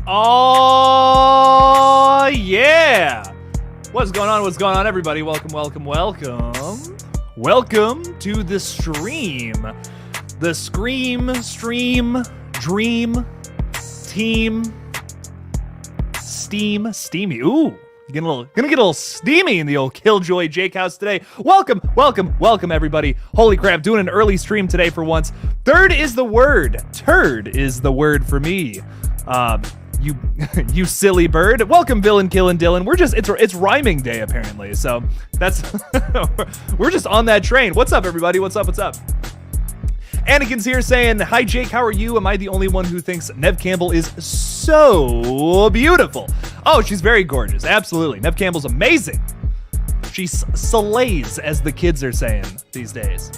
Oh, yeah. What's going on, everybody? Welcome. Welcome to the stream. The Scream, Stream, Dream, Team, Steamy. Ooh, gonna get a little steamy in the old KillJoy Jake house today. Welcome, everybody. Holy crap, doing an early stream today for once. Turd is the word for me. You silly bird. Welcome, Villain Killin' Dylan. It's rhyming day apparently, so that's we're just on that train. What's up, everybody? What's up? Anakin's here saying, hi Jake, how are you? Am I the only one who thinks Neve Campbell is so beautiful? Oh, she's very gorgeous. Absolutely. Neve Campbell's amazing. She slays, as the kids are saying these days.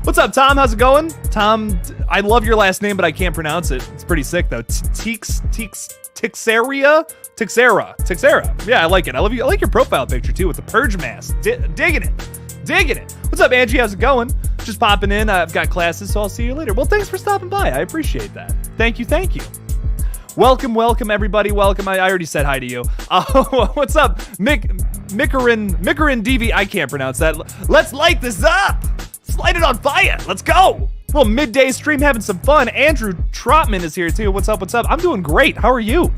What's up, Tom? How's it going? Tom, I love your last name, but I can't pronounce it. It's pretty sick, though. Tixera. Yeah, I like it. I like your profile picture, too, with the Purge mask. Digging it. What's up, Angie? How's it going? Just popping in. I've got classes, so I'll see you later. Well, thanks for stopping by. I appreciate that. Thank you. Welcome, everybody. Welcome. I already said hi to you. What's up? Mikarin DV. I can't pronounce that. Let's light this up. Let's light it on fire. Let's go. Well, midday stream, having some fun. Andrew Trotman is here, too. What's up? I'm doing great. How are you?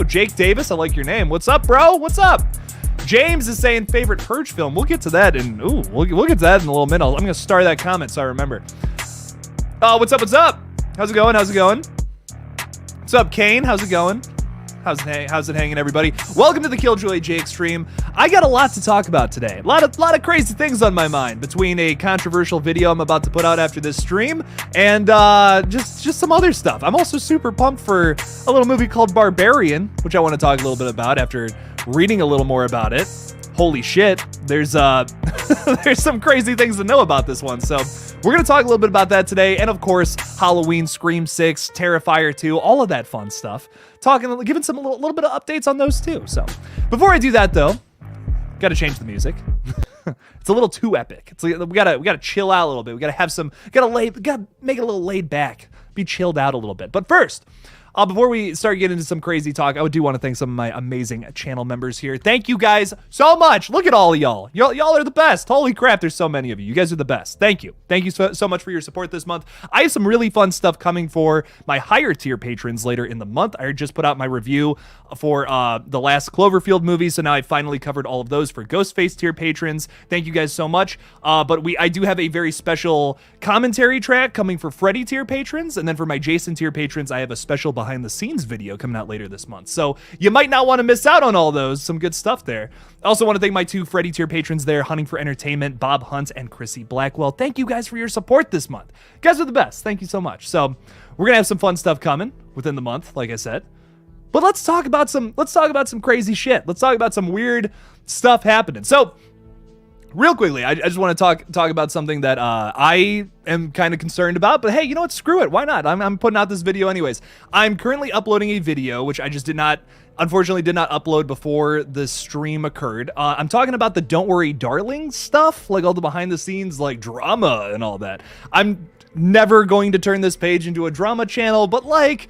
Jake Davis, I like your name. What's up, bro? What's up? James is saying favorite Purge film. We'll get to that in we'll get to that in a little minute. I'm gonna star that comment so I remember. What's up? How's it going? What's up, Kane? How's it going? How's it hanging, everybody? Welcome to the KillJoy Jake stream. I got a lot to talk about today. A lot of crazy things on my mind between a controversial video I'm about to put out after this stream and just some other stuff. I'm also super pumped for a little movie called Barbarian, which I want to talk a little bit about after reading a little more about it. Holy shit, there's there's some crazy things to know about this one. So we're gonna talk a little bit about that today, and of course, Halloween, Scream 6, Terrifier 2, all of that fun stuff. Giving some little bit of updates on those too. So before I do that though, gotta change the music. It's a little too epic. We gotta chill out a little bit. We gotta make it a little laid back, be chilled out a little bit. But first, before we start getting into some crazy talk, I do want to thank some of my amazing channel members here. Thank you guys so much. Look at all of y'all. Y'all are the best. Holy crap, there's so many of you. You guys are the best. Thank you. Thank you so much for your support this month. I have some really fun stuff coming for my higher tier patrons later in the month. I just put out my review for the last Cloverfield movie, so now I finally covered all of those for Ghostface tier patrons. Thank you guys so much. But I do have a very special commentary track coming for Freddy tier patrons, and then for my Jason tier patrons, I have a special behind the scenes video coming out later this month. So you might not want to miss out on all those. Some good stuff there. I also want to thank my two Freddy tier patrons there, Hunting for Entertainment, Bob Hunt, and Chrissy Blackwell. Thank you guys for your support this month. You guys are the best. Thank you so much. So we're gonna have some fun stuff coming within the month, like I said. But let's talk about some crazy shit. Let's talk about some weird stuff happening. So real quickly, I just want to talk about something that I am kind of concerned about, but hey, you know what? Screw it. Why not? I'm putting out this video anyways. I'm currently uploading a video, which I just unfortunately did not upload before the stream occurred. I'm talking about the Don't Worry Darling stuff, like all the behind the scenes, like drama and all that. I'm never going to turn this page into a drama channel, but like,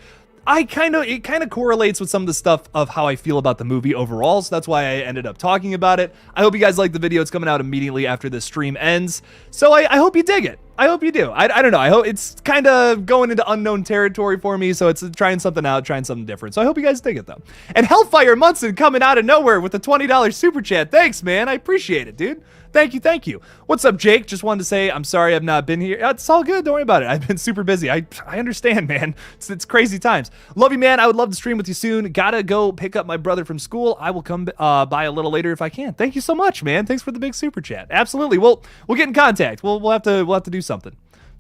it kind of correlates with some of the stuff of how I feel about the movie overall, so that's why I ended up talking about it. I hope you guys like the video. It's coming out immediately after the stream ends, so I hope you dig it. I hope you do. I don't know. I hope it's kind of going into unknown territory for me, so it's trying something out, trying something different. So I hope you guys dig it, though. And Hellfire Munson coming out of nowhere with a $20 super chat. Thanks, man. I appreciate it, dude. Thank you. What's up, Jake? Just wanted to say I'm sorry I've not been here. It's all good. Don't worry about it. I've been super busy. I understand, man. It's crazy times. Love you, man. I would love to stream with you soon. Gotta go pick up my brother from school. I will come by a little later if I can. Thank you so much, man. Thanks for the big super chat. Absolutely. We'll get in contact. We'll have to do something.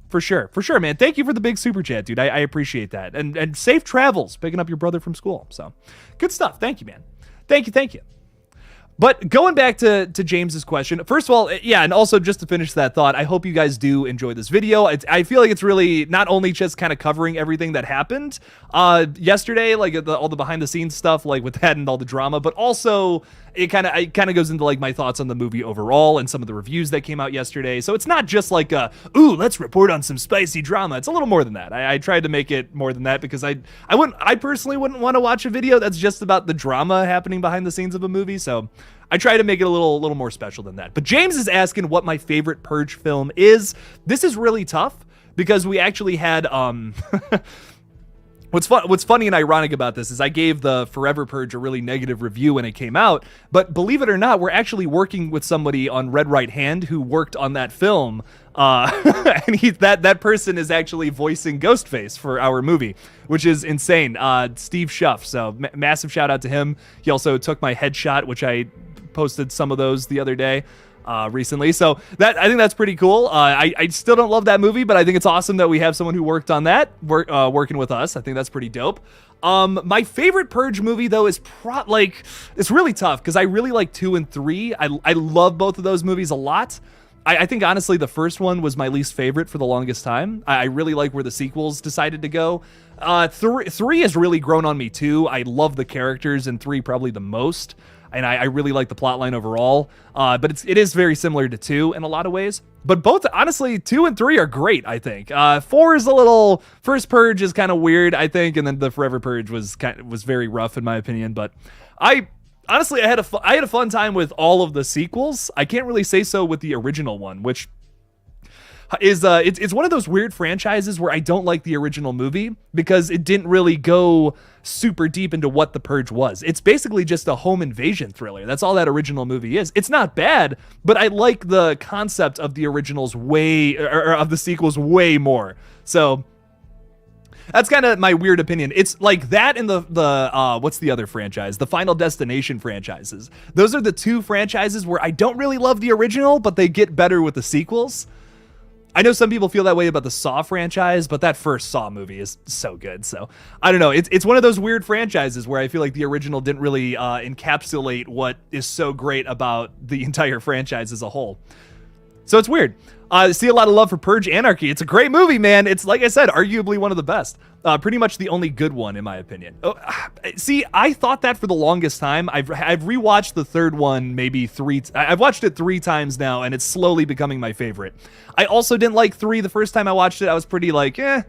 For sure, man. Thank you for the big super chat, dude. I appreciate that. And safe travels picking up your brother from school. So good stuff. Thank you, man. Thank you. But going back to James's question, first of all, yeah, and also just to finish that thought, I hope you guys do enjoy this video. I feel like it's really not only just kind of covering everything that happened yesterday, like all the behind the scenes stuff, like with that and all the drama, but also it kind of goes into like my thoughts on the movie overall and some of the reviews that came out yesterday. So it's not just like ooh, let's report on some spicy drama. It's a little more than that. I tried to make it more than that because I personally wouldn't want to watch a video that's just about the drama happening behind the scenes of a movie. So I try to make it a little more special than that. But James is asking what my favorite Purge film is. This is really tough because we actually had What's funny and ironic about this is I gave the Forever Purge a really negative review when it came out, but believe it or not, we're actually working with somebody on Red Right Hand who worked on that film, and that person is actually voicing Ghostface for our movie, which is insane. Steve Schuff, so massive shout out to him. He also took my headshot, which I posted some of those the other day. Recently. So I think that's pretty cool. I still don't love that movie, but I think it's awesome that we have someone who worked on that working with us. I think that's pretty dope. My favorite Purge movie though is it's really tough because I really like 2 and 3. I love both of those movies a lot. I think honestly the first one was my least favorite for the longest time. I really like where the sequels decided to go. 3 has really grown on me too. I love the characters in 3 probably the most. And I really like the plot line overall, but it is very similar to 2 in a lot of ways. But both, honestly, 2 and 3 are great, I think. 4 is first Purge is kind of weird, I think, and then the Forever Purge was very rough in my opinion. But honestly, I had a fun time with all of the sequels. I can't really say so with the original one, which is it's one of those weird franchises where I don't like the original movie because it didn't really go super deep into what the Purge was. It's basically just a home invasion thriller. That's all that original movie is. It's not bad, but I like the concept of the originals of the sequels way more. So that's kind of my weird opinion. It's like that and the what's the other franchise? The Final Destination franchises. Those are the 2 franchises where I don't really love the original, but they get better with the sequels. I know some people feel that way about the Saw franchise, but that first Saw movie is so good. So I don't know. It's one of those weird franchises where I feel like the original didn't really encapsulate what is so great about the entire franchise as a whole. So it's weird. See a lot of love for Purge Anarchy. It's a great movie, man. It's, like I said, arguably one of the best. Pretty much the only good one, in my opinion. See, I thought that for the longest time. I've rewatched the third one maybe I've watched it 3 times now, and it's slowly becoming my favorite. I also didn't like 3 the first time I watched it. I was pretty like, eh.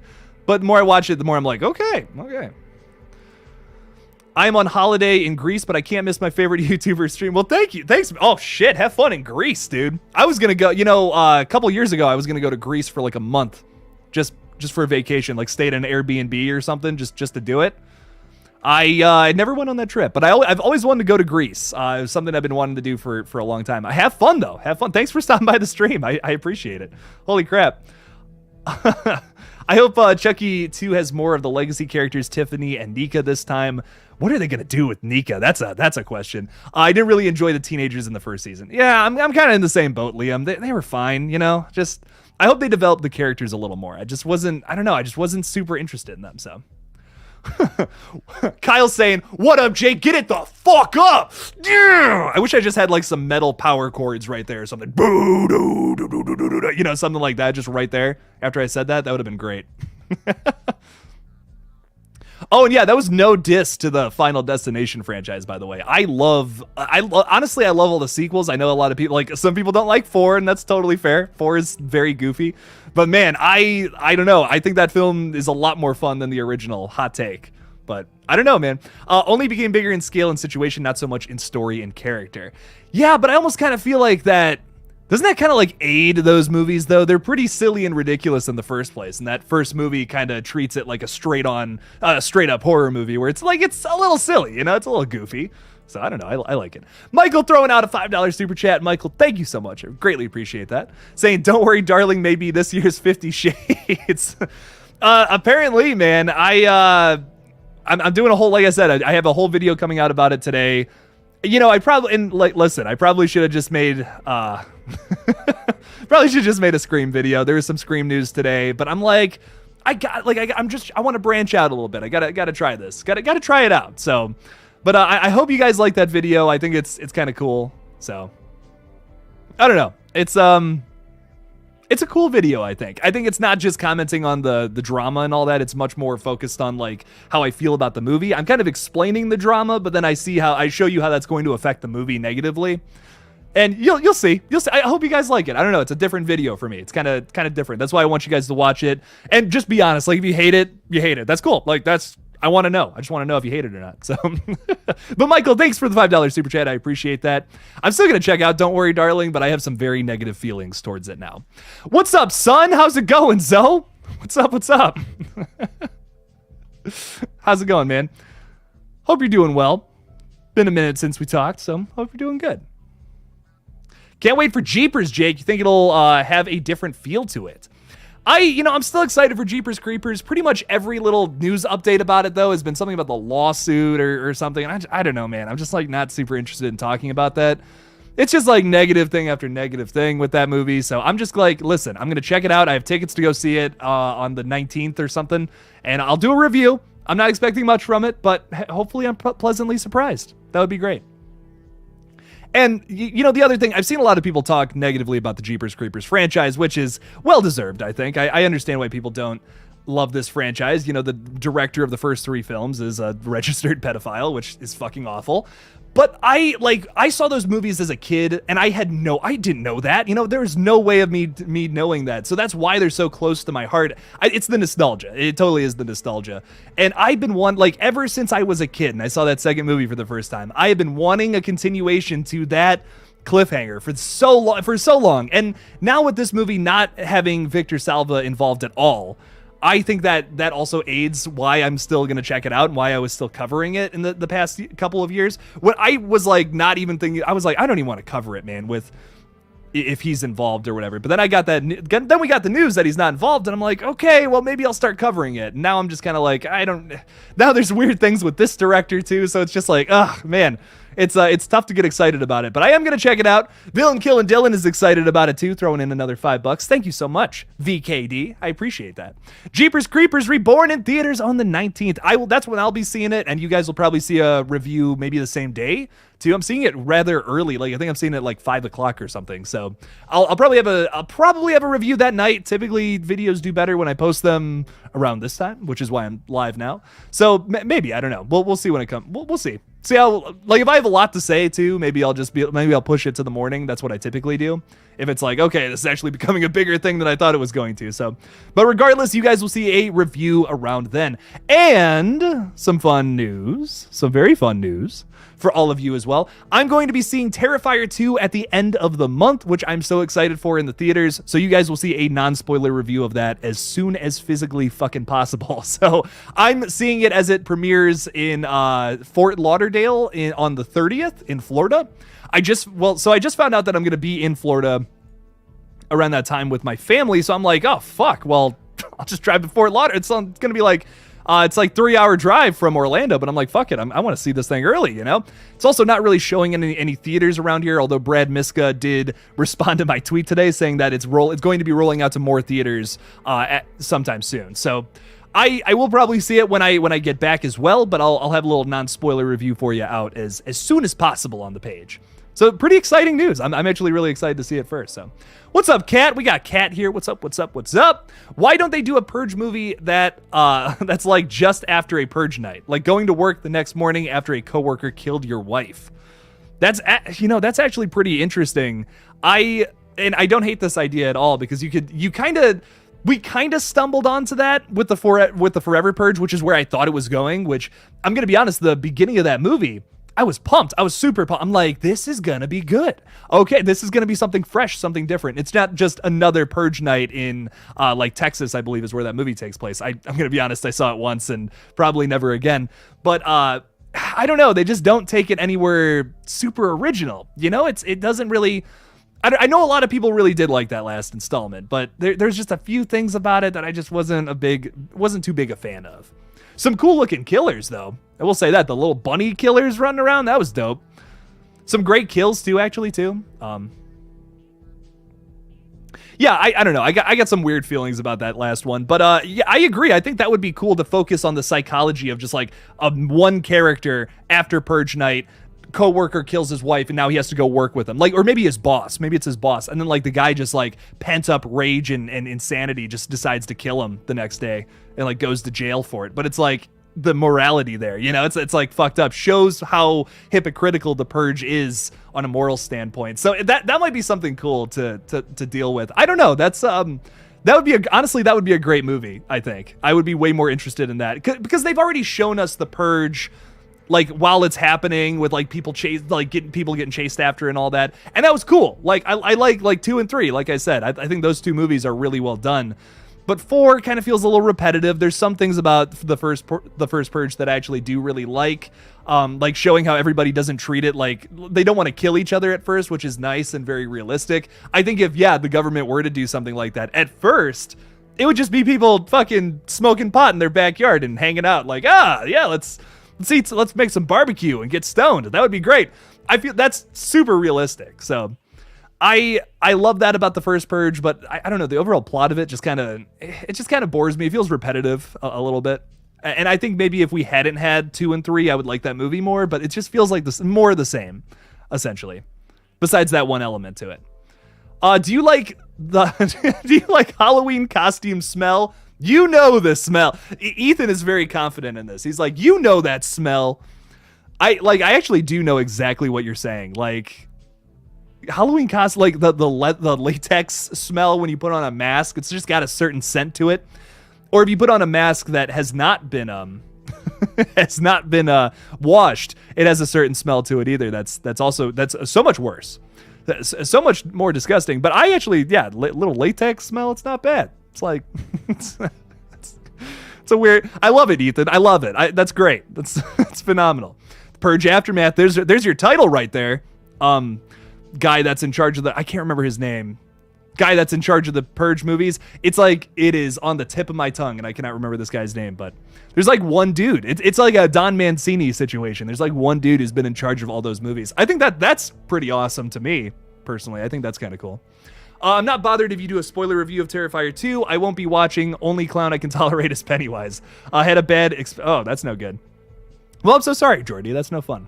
But the more I watch it, the more I'm like, okay. I'm on holiday in Greece, but I can't miss my favorite YouTuber stream. Well, thank you. Thanks. Oh, shit. Have fun in Greece, dude. I was going to go, a couple years ago, I was going to go to Greece for like a month just for a vacation, like stay at an Airbnb or something just to do it. I never went on that trip, but I've always wanted to go to Greece. It was something I've been wanting to do for a long time. I have fun, though. Have fun. Thanks for stopping by the stream. I appreciate it. Holy crap. I hope Chucky 2 has more of the legacy characters, Tiffany and Nika this time. What are they going to do with Nika? That's a question. I didn't really enjoy the teenagers in the first season. Yeah, I'm kind of in the same boat, Liam. They were fine, just I hope they developed the characters a little more. I just wasn't super interested in them, so. Kyle's saying, what up, Jake? Get it the fuck up. Yeah! I wish I just had like some metal power chords right there or something. Something like that just right there. After I said that would have been great. Oh, and yeah, that was no diss to the Final Destination franchise, by the way. Honestly, I love all the sequels. I know a lot of people, like, some people don't like 4, and that's totally fair. 4 is very goofy. But man, I don't know. I think that film is a lot more fun than the original. Hot take. But I don't know, man. Only became bigger in scale and situation, not so much in story and character. Yeah, but I almost kind of feel like that. Doesn't that kind of like aid those movies, though? They're pretty silly and ridiculous in the first place. And that first movie kind of treats it like a straight up horror movie where it's like, it's a little silly, it's a little goofy. So I don't know. I like it. Michael throwing out a $5 super chat. Michael, thank you so much. I greatly appreciate that. Saying, don't worry, darling, maybe this year's 50 Shades. Apparently, man, I'm doing a whole, like I said, I have a whole video coming out about it today. I probably should have just made a Scream video. There was some Scream news today, but I'm like, I want to branch out a little bit. I gotta try this. Gotta try it out. So, but I hope you guys like that video. I think it's kind of cool. So, I don't know. It's it's a cool video, I think. I think it's not just commenting on the drama and all that. It's much more focused on like how I feel about the movie. I'm kind of explaining the drama, but then I show you how that's going to affect the movie negatively. And you'll see. I hope you guys like it. I don't know. It's a different video for me. It's kind of different. That's why I want you guys to watch it. And just be honest. Like if you hate it, you hate it. That's cool. Like I want to know. I just want to know if you hate it or not. So, but Michael, thanks for the $5 super chat. I appreciate that. I'm still going to check out Don't Worry, Darling, but I have some very negative feelings towards it now. What's up, son? How's it going, Zoe? What's up? How's it going, man? Hope you're doing well. Been a minute since we talked, so hope you're doing good. Can't wait for Jeepers, Jake. You think it'll have a different feel to it? I'm still excited for Jeepers Creepers. Pretty much every little news update about it, though, has been something about the lawsuit or something. And I don't know, man. I'm just like not super interested in talking about that. It's just like negative thing after negative thing with that movie. So I'm just like, listen, I'm going to check it out. I have tickets to go see it on the 19th or something. And I'll do a review. I'm not expecting much from it, but hopefully I'm pleasantly surprised. That would be great. And, the other thing, I've seen a lot of people talk negatively about the Jeepers Creepers franchise, which is well-deserved, I think. I understand why people don't love this franchise. The director of the first 3 films is a registered pedophile, which is fucking awful. But I saw those movies as a kid, and I didn't know that. There's no way of me knowing that. So that's why they're so close to my heart. It's the nostalgia. It totally is the nostalgia. And I've been ever since I was a kid, and I saw that second movie for the first time, I have been wanting a continuation to that cliffhanger for so long. And now with this movie not having Victor Salva involved at all, I think that also aids why I'm still going to check it out and why I was still covering it in the past couple of years. When I was not even thinking, I was like, I don't even want to cover it, man, with if he's involved or whatever. But then then we got the news that he's not involved, and I'm like, okay, well, maybe I'll start covering it. And now I'm just kind of like, now there's weird things with this director too, so it's just like, man. It's tough to get excited about it, but I am going to check it out. Villain Kill and Dylan is excited about it too, throwing in another $5. Thank you so much, VKD. I appreciate that. Jeepers Creepers Reborn in theaters on the 19th. That's when I'll be seeing it, and you guys will probably see a review maybe the same day too. I'm seeing it rather early. I think I'm seeing it 5 o'clock or something. So I'll probably have a review that night. Typically videos do better when I post them around this time, which is why I'm live now. So maybe, I don't know. We'll see when it comes. We'll see. See how, if I have a lot to say too, maybe I'll push it to the morning. That's what I typically do. If it's okay, this is actually becoming a bigger thing than I thought it was going to. So, but regardless, you guys will see a review around then. And some very fun news for all of you as well. I'm going to be seeing Terrifier 2 at the end of the month, which I'm so excited for in the theaters. So you guys will see a non-spoiler review of that as soon as physically fucking possible. So I'm seeing it as it premieres in Fort Lauderdale on the 30th in Florida. I just found out that I'm going to be in Florida around that time with my family. So I'm like, oh, fuck. Well, I'll just drive to Fort Lauderdale. It's going to be it's 3-hour drive from Orlando, but I'm like, fuck it. I want to see this thing early, It's also not really showing in any theaters around here, although Brad Miska did respond to my tweet today saying that it's going to be rolling out to more theaters sometime soon. So I will probably see it when I get back as well, but I'll have a little non-spoiler review for you out as soon as possible on the page. So pretty exciting news. I'm actually really excited to see it first. So what's up, Kat? We got Kat here. What's up? Why don't they do a Purge movie that's just after a Purge night? Going to work the next morning after a coworker killed your wife. That's actually pretty interesting. I don't hate this idea at all because we kind of stumbled onto that with the Forever Purge, which is where I thought it was going, which I'm going to be honest, the beginning of that movie, I was pumped. I was super pumped. I'm like, this is going to be good. Okay, this is going to be something fresh, something different. It's not just another Purge night in Texas, I believe is where that movie takes place. I'm going to be honest, I saw it once and probably never again. But I don't know. They just don't take it anywhere super original. It doesn't really... I know a lot of people really did like that last installment, but there's just a few things about it that I just wasn't too big a fan of. Some cool looking killers though. I will say that the little bunny killers running around, that was dope. Some great kills too, actually too. Yeah, I don't know. I got some weird feelings about that last one, but yeah, I agree. I think that would be cool to focus on the psychology of just one character after Purge night coworker kills his wife and now he has to go work with him, like, or maybe his boss, maybe it's his boss, and then like the guy just like pent up rage and insanity just decides to kill him the next day and like goes to jail for it. But it's like the morality there, you know, it's like fucked up, shows how hypocritical the Purge is on a moral standpoint. So that might be something cool to deal with. I don't know, that's that would be honestly that would be a great movie. I think I would be way more interested in that because they've already shown us the Purge like while it's happening with like people getting chased after and all that, and that was cool. Like I like 2 and 3, like I said, I think those 2 movies are really well done. But 4 kind of feels a little repetitive. There's some things about the first Purge that I actually do really like showing how everybody doesn't treat it like they don't want to kill each other at first, which is nice and very realistic. I think if the government were to do something like that at first, it would just be people fucking smoking pot in their backyard and hanging out like, let's make some barbecue and get stoned. That would be great. I feel that's super realistic. So I love that about the first Purge, but I don't know, the overall plot of it just kind of bores me. It feels repetitive a little bit. And I think maybe if we hadn't had 2 and 3, I would like that movie more, but it just feels like this more of the same, essentially. Besides that one element to it. Do you like Halloween costume smell? You know the smell. Ethan is very confident in this. He's like, you know that smell. I actually do know exactly what you're saying. Like Halloween costume, like the latex smell when you put on a mask, it's just got a certain scent to it. Or if you put on a mask that has not been washed, it has a certain smell to it either. That's so much worse. That's so much more disgusting. But I actually, little latex smell, it's not bad. It's like it's a weird. I love it, Ethan. I love it. That's great. That's phenomenal. Purge Aftermath. There's your title right there. Guy that's in charge of I can't remember his name. Guy that's in charge of the Purge movies. It's like it is on the tip of my tongue, and I cannot remember this guy's name. But there's like one dude. It's like a Don Mancini situation. There's like one dude who's been in charge of all those movies. I think that's pretty awesome to me personally. I think that's kind of cool. I'm not bothered if you do a spoiler review of Terrifier 2. I won't be watching. Only clown I can tolerate is Pennywise. I had a bad oh, that's no good. Well, I'm so sorry, Jordy. That's no fun.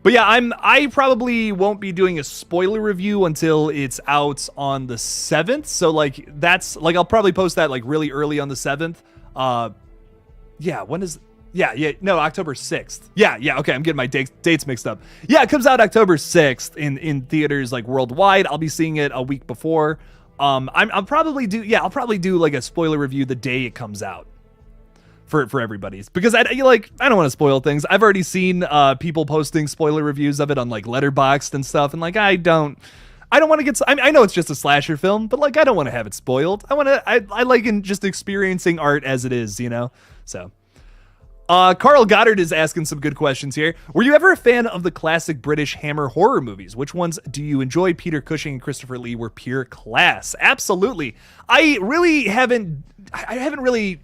But yeah, I probably won't be doing a spoiler review until it's out on the 7th. So like that's like I'll probably post that like really early on the 7th. When is October 6th. Yeah, okay, I'm getting my dates mixed up. Yeah, it comes out October 6th in theaters like worldwide. I'll be seeing it a week before. I'll probably do like a spoiler review the day it comes out for everybody's, because I don't want to spoil things. I've already seen people posting spoiler reviews of it on like Letterboxd and stuff, and like I don't want to get. I know it's just a slasher film, but like I don't want to have it spoiled. I like just experiencing art as it is, you know. So. Carl Goddard is asking some good questions here. Were you ever a fan of the classic British Hammer horror movies? Which ones do you enjoy? Peter Cushing and Christopher Lee were pure class. Absolutely. I haven't really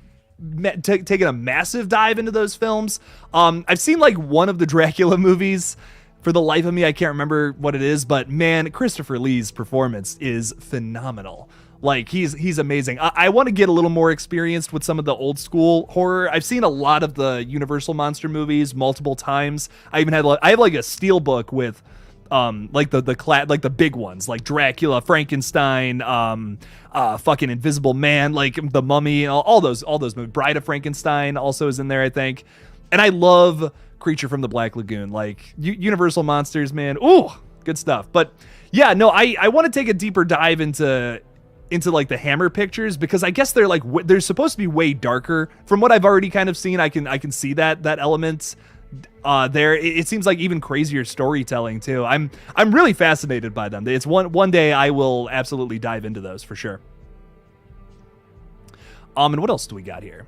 taken a massive dive into those films. I've seen like one of the Dracula movies. For the life of me, I can't remember what it is, but man, Christopher Lee's performance is phenomenal. Like he's amazing. I want to get a little more experienced with some of the old school horror. I've seen a lot of the Universal monster movies multiple times. I have like a steel book with like the big ones like Dracula, Frankenstein, fucking Invisible Man, like The Mummy, all those movies. Bride of Frankenstein also is in there, I think. And I love Creature from the Black Lagoon. Like Universal monsters, man. Ooh, good stuff. But yeah, no, I want to take a deeper dive into like the Hammer pictures, because I guess they're supposed to be way darker. From what I've already kind of seen, I can see that element there. It seems like even crazier storytelling too. I'm really fascinated by them. It's one day I will absolutely dive into those for sure. And what else do we got here?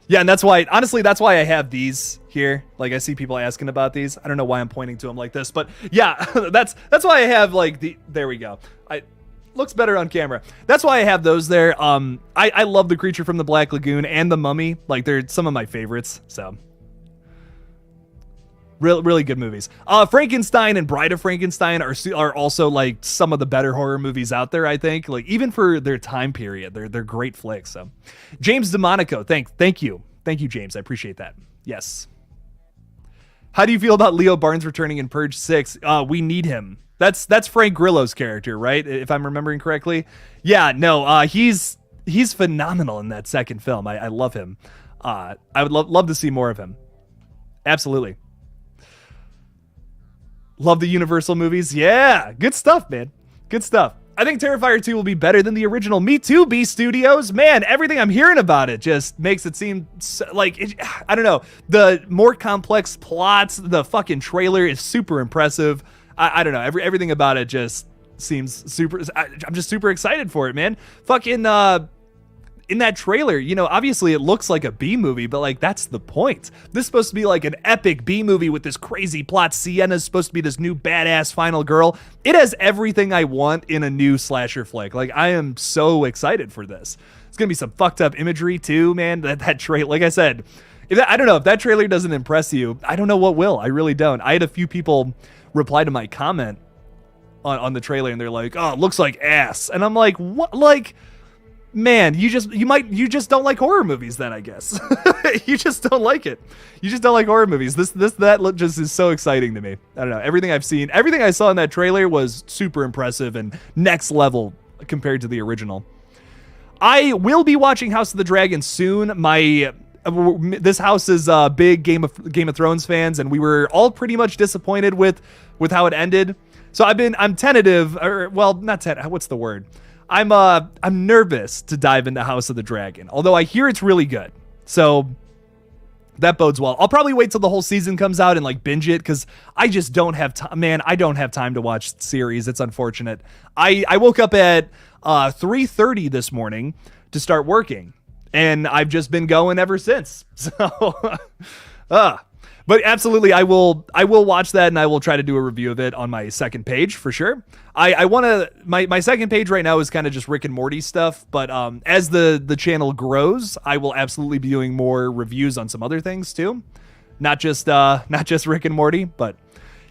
Yeah, and that's why I have these here. Like I see people asking about these. I don't know why I'm pointing to them like this, but yeah, that's why I have like there we go. Looks better on camera. That's why I have those there. I love the Creature from the Black Lagoon and the Mummy. Like they're some of my favorites. So really good movies. Frankenstein and Bride of Frankenstein are also like some of the better horror movies out there, I think. Like even for their time period, they're great flicks. So James DeMonico, thank you, James. I appreciate that. Yes. How do you feel about Leo Barnes returning in Purge 6? We need him. That's Frank Grillo's character, right? If I'm remembering correctly. Yeah, no, he's phenomenal in that second film. I love him. I would love to see more of him. Absolutely. Love the Universal movies. Yeah, good stuff, man. Good stuff. I think Terrifier 2 will be better than the original. Me too, B Studios. Man, everything I'm hearing about it just makes it seem I don't know. The more complex plots, the fucking trailer is super impressive. I don't know. Everything about it just seems super. I'm just super excited for it, man. Fucking in that trailer, you know, obviously it looks like a B movie, but like that's the point. This is supposed to be like an epic B movie with this crazy plot. Sienna's supposed to be this new badass final girl. It has everything I want in a new slasher flick. Like I am so excited for this. It's gonna be some fucked up imagery too, man. That trailer, like I said, I don't know if that trailer doesn't impress you. I don't know what will. I really don't. I had a few people reply to my comment on the trailer, and they're like, "Oh, it looks like ass," and I'm like, "What?" Like. Man, you just don't like horror movies then, I guess. You just don't like it. You just don't like horror movies. That just is so exciting to me. I don't know. Everything I've seen, everything I saw in that trailer was super impressive and next level compared to the original. I will be watching House of the Dragon soon. This house is big Game of Thrones fans, and we were all pretty much disappointed with how it ended. So I'm tentative, or well, not tentative. What's the word? I'm nervous to dive into House of the Dragon, although I hear it's really good. So that bodes well. I'll probably wait till the whole season comes out and like binge it, because I just don't have time. Man, I don't have time to watch series. It's unfortunate. I woke up at 3:30 this morning to start working, and I've just been going ever since. So, but absolutely, I will watch that, and I will try to do a review of it on my second page for sure. I want to, my second page right now is kind of just Rick and Morty stuff, but as the channel grows, I will absolutely be doing more reviews on some other things too. Not just Rick and Morty, but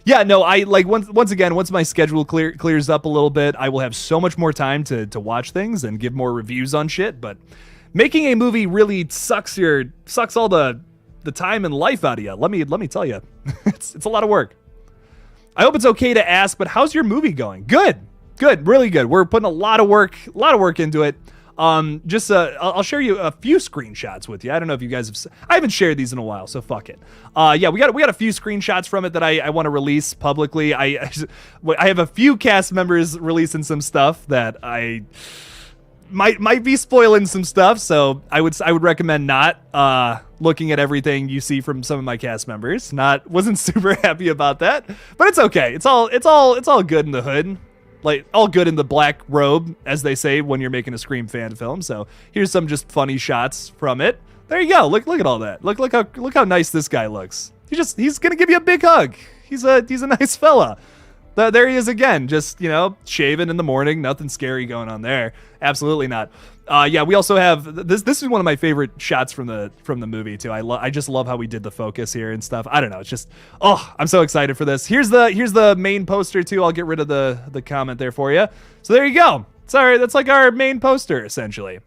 yeah, no, I like once again, once my schedule clears up a little bit, I will have so much more time to watch things and give more reviews on shit. But making a movie really sucks all the time and life out of you. Let me tell you, it's a lot of work. I hope it's okay to ask, but how's your movie going? Good, really good. We're putting a lot of work into it. I'll share you a few screenshots with you. I don't know if you guys I haven't shared these in a while, so fuck it. Yeah, we got a few screenshots from it that I want to release publicly. I have a few cast members releasing some stuff that I might be spoiling some stuff, so I would recommend not looking at everything you see from some of my cast members. Wasn't super happy about that, but it's okay. It's all good in the hood, like all good in the black robe, as they say when you're making a Scream fan film. So here's some just funny shots from it. There you go. Look at all that. Look how nice this guy looks. He's gonna give you a big hug. He's a nice fella. There he is again, just, you know, shaving in the morning. Nothing scary going on there. Absolutely not. Yeah, we also have this. This is one of my favorite shots from the movie too. I just love how we did the focus here and stuff. I don't know. It's just, I'm so excited for this. Here's the main poster too. I'll get rid of the comment there for you. So there you go. Sorry, that's like our main poster essentially.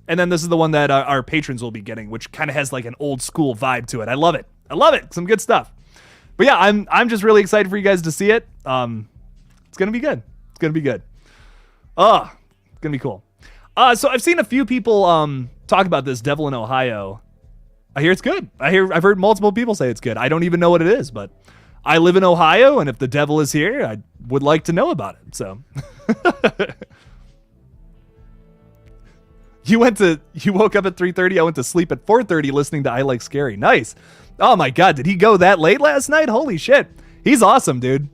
And then this is the one that our patrons will be getting, which kind of has like an old school vibe to it. I love it. Some good stuff. But yeah, I'm just really excited for you guys to see it. It's gonna be good. It's gonna be cool. So I've seen a few people talk about this Devil in Ohio. I hear it's good. I've heard multiple people say it's good. I don't even know what it is, but I live in Ohio, and if the devil is here, I would like to know about it. So you woke up at 3:30. I went to sleep at 4:30 listening to I Like Scary. Nice. Oh my God, did he go that late last night? Holy shit. He's awesome, dude.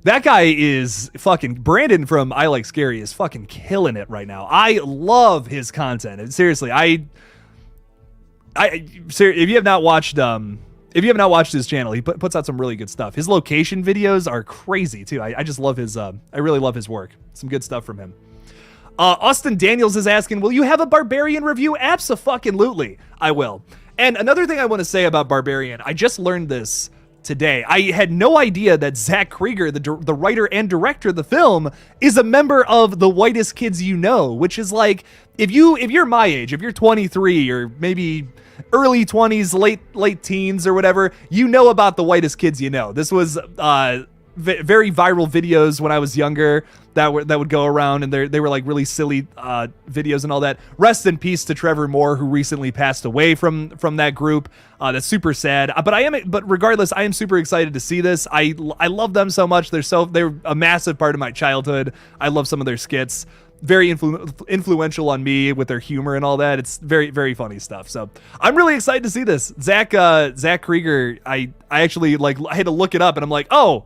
That guy is fucking, Brandon from I Like Scary is fucking killing it right now. I love his content. And seriously, if you have not watched his channel, he puts out some really good stuff. His location videos are crazy too. I just love his, I really love his work. Some good stuff from him. Austin Daniels is asking, will you have a Barbarian review? Abso-fucking-lutely, I will. And another thing I want to say about Barbarian, I just learned this today. I had no idea that Zach Krieger, the writer and director of the film, is a member of The Whitest Kids You Know, which is like, if you're my age, if you're 23 or maybe early 20s, late teens or whatever, you know about the whitest kids you know. This was very viral videos when I was younger that would go around, and they were like really silly videos and all that. Rest in peace to Trevor Moore, who recently passed away from that group. That's super sad. But regardless, I am super excited to see this. I love them so much. They're a massive part of my childhood. I love some of their skits. Very influential on me with their humor and all that. It's very, very funny stuff. So I'm really excited to see this. Zach Krieger, I actually I had to look it up, and I'm like, oh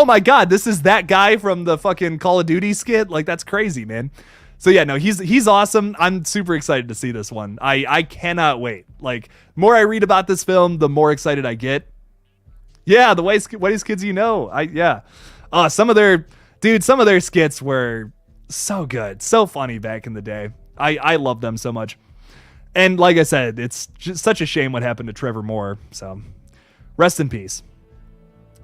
my God, this is that guy from the fucking Call of Duty skit. Like, that's crazy, man. So yeah, no, he's awesome. I'm super excited to see this one. I cannot wait. Like, more I read about this film, the more excited I get. Yeah, the whitest kids you know. Some of their skits were so good, so funny back in the day. I love them so much. And like I said, it's just such a shame what happened to Trevor Moore. So rest in peace.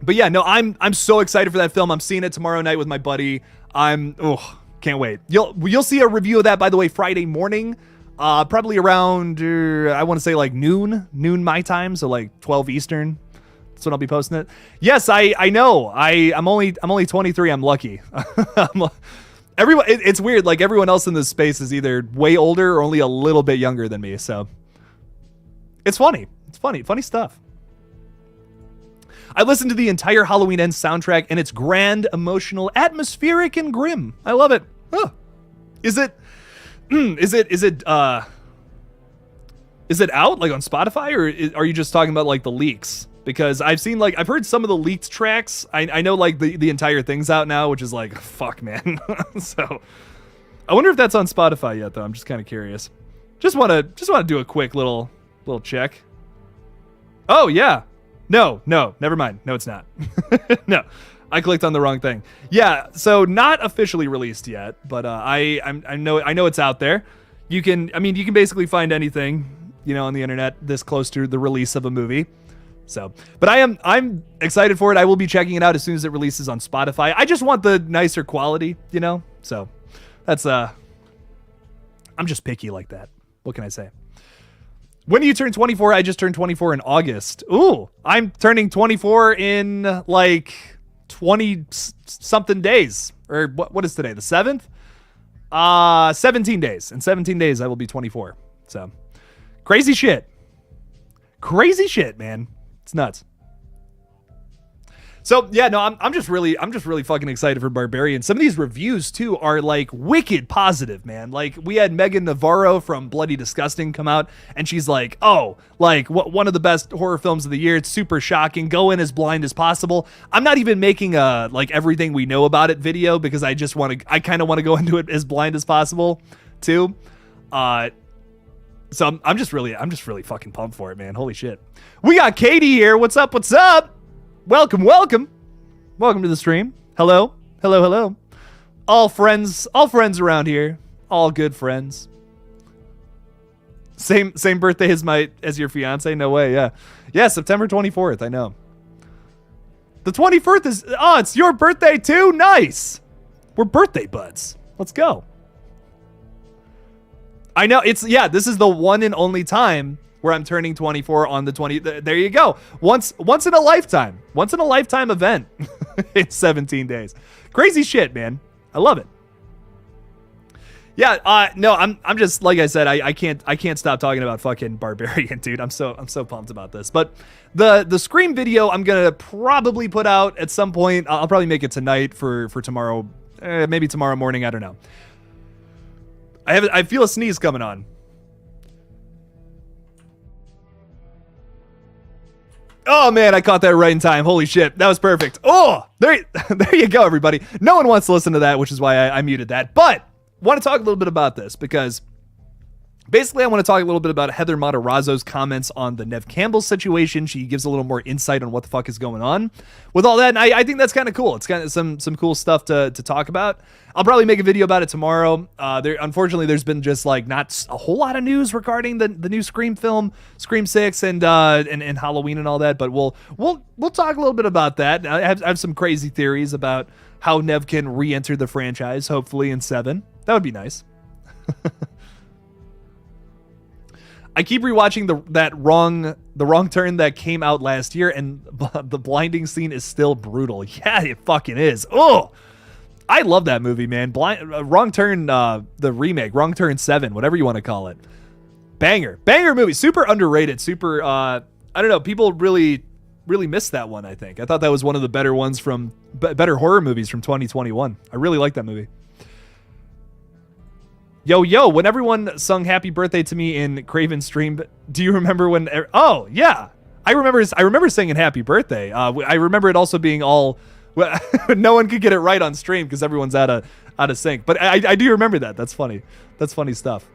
But yeah, no, I'm so excited for that film. I'm seeing it tomorrow night with my buddy. Can't wait. You'll see a review of that, by the way, Friday morning, probably around I want to say like noon my time, so like 12 Eastern. That's when I'll be posting it. Yes, I know. I'm only 23. I'm lucky. It's weird. Like, everyone else in this space is either way older or only a little bit younger than me. So it's funny. It's funny stuff. I listened to the entire Halloween Ends soundtrack, and it's grand, emotional, atmospheric, and grim. I love it. Oh. Is it out like on Spotify, or are you just talking about like the leaks? Because I've heard some of the leaked tracks. I know like the entire thing's out now, which is like, fuck, man. So I wonder if that's on Spotify yet, though. I'm just kind of curious. Just want to do a quick little check. Oh yeah. No, never mind. No, it's not. No, I clicked on the wrong thing. Yeah, so not officially released yet, but I know it's out there. You can basically find anything, on the internet this close to the release of a movie. So, but I'm excited for it. I will be checking it out as soon as it releases on Spotify. I just want the nicer quality, So that's I'm just picky like that. What can I say? When do you turn 24? I just turned 24 in August. Ooh, I'm turning 24 in like 20 something days. Or what is today? The 7th? 17 days. In 17 days, I will be 24. So crazy shit. Crazy shit, man. It's nuts. So yeah, no, I'm just really fucking excited for Barbarian. Some of these reviews too are like wicked positive, man. Like, we had Megan Navarro from Bloody Disgusting come out, and she's like, "Oh, like one of the best horror films of the year. It's super shocking. Go in as blind as possible." I'm not even making a like everything we know about it video, because I kind of want to go into it as blind as possible too. So I'm just really fucking pumped for it, man. Holy shit. We got Katie here. What's up? What's up? Welcome to the stream. Hello. All friends around here. All good friends. Same birthday as your fiance? No way. Yeah, September 24th. I know. The 24th is it's your birthday too. Nice. We're birthday buds. Let's go. I know this is the one and only time where I'm turning 24 on the 20th. There you go. Once in a lifetime event in 17 days. Crazy shit, man. I love it. Yeah, no, I'm just, like I said, I can't stop talking about fucking Barbarian, dude. I'm so pumped about this. But the Scream video I'm gonna probably put out at some point. I'll probably make it tonight for tomorrow, maybe tomorrow morning. I don't know. I feel a sneeze coming on. Oh man, I caught that right in time. Holy shit, that was perfect. Oh, there you go, everybody. No one wants to listen to that, which is why I muted that. But want to talk a little bit about this, because basically I want to talk a little bit about Heather Matarazzo's comments on the Neve Campbell situation. She gives a little more insight on what the fuck is going on with all that, and I think that's kind of cool. It's kind of some cool stuff to talk about. I'll probably make a video about it tomorrow. Unfortunately, there's been just like not a whole lot of news regarding the new Scream film, Scream 6, and Halloween and all that. But we'll talk a little bit about that. I have some crazy theories about how Neve can re-enter the franchise, hopefully in 7. That would be nice. I keep rewatching the wrong turn that came out last year, and the blinding scene is still brutal. Yeah, it fucking is. Oh, I love that movie, man. Wrong Turn, the remake, Wrong Turn 7, whatever you want to call it. Banger movie. Super underrated. Super. I don't know. People really missed that one. I think. I thought that was one of the better ones from better horror movies from 2021. I really like that movie. Yo, when everyone sung Happy Birthday to me in Craven's stream, do you remember when... Oh, yeah. I remember singing Happy Birthday. I remember it also being all... no one could get it right on stream because everyone's out of sync. But I do remember that. That's funny. That's funny stuff.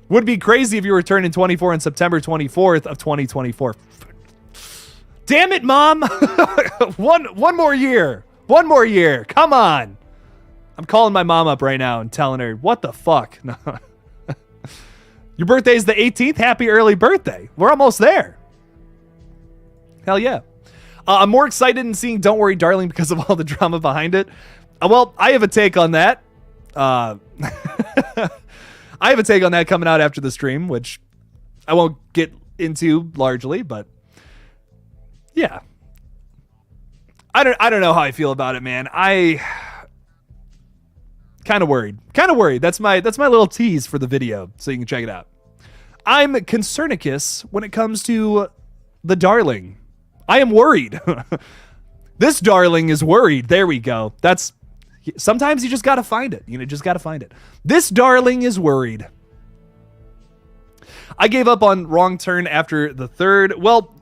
Would be crazy if you were turning 24 on September 24th of 2024. Damn it, Mom! one more year. One more year. Come on. I'm calling my mom up right now and telling her, what the fuck? No. Your birthday is the 18th? Happy early birthday. We're almost there. Hell yeah. I'm more excited in seeing Don't Worry, Darling because of all the drama behind it. Well, I have a take on that. I have a take on that coming out after the stream, which I won't get into largely, but yeah. I don't know how I feel about it, man. Kind of worried. That's my little tease for the video, so you can check it out. I'm concernicus when it comes to the darling. I am worried. This darling is worried. There we go. Sometimes you just got to find it. Just got to find it. This darling is worried. I gave up on Wrong Turn after the third. Well,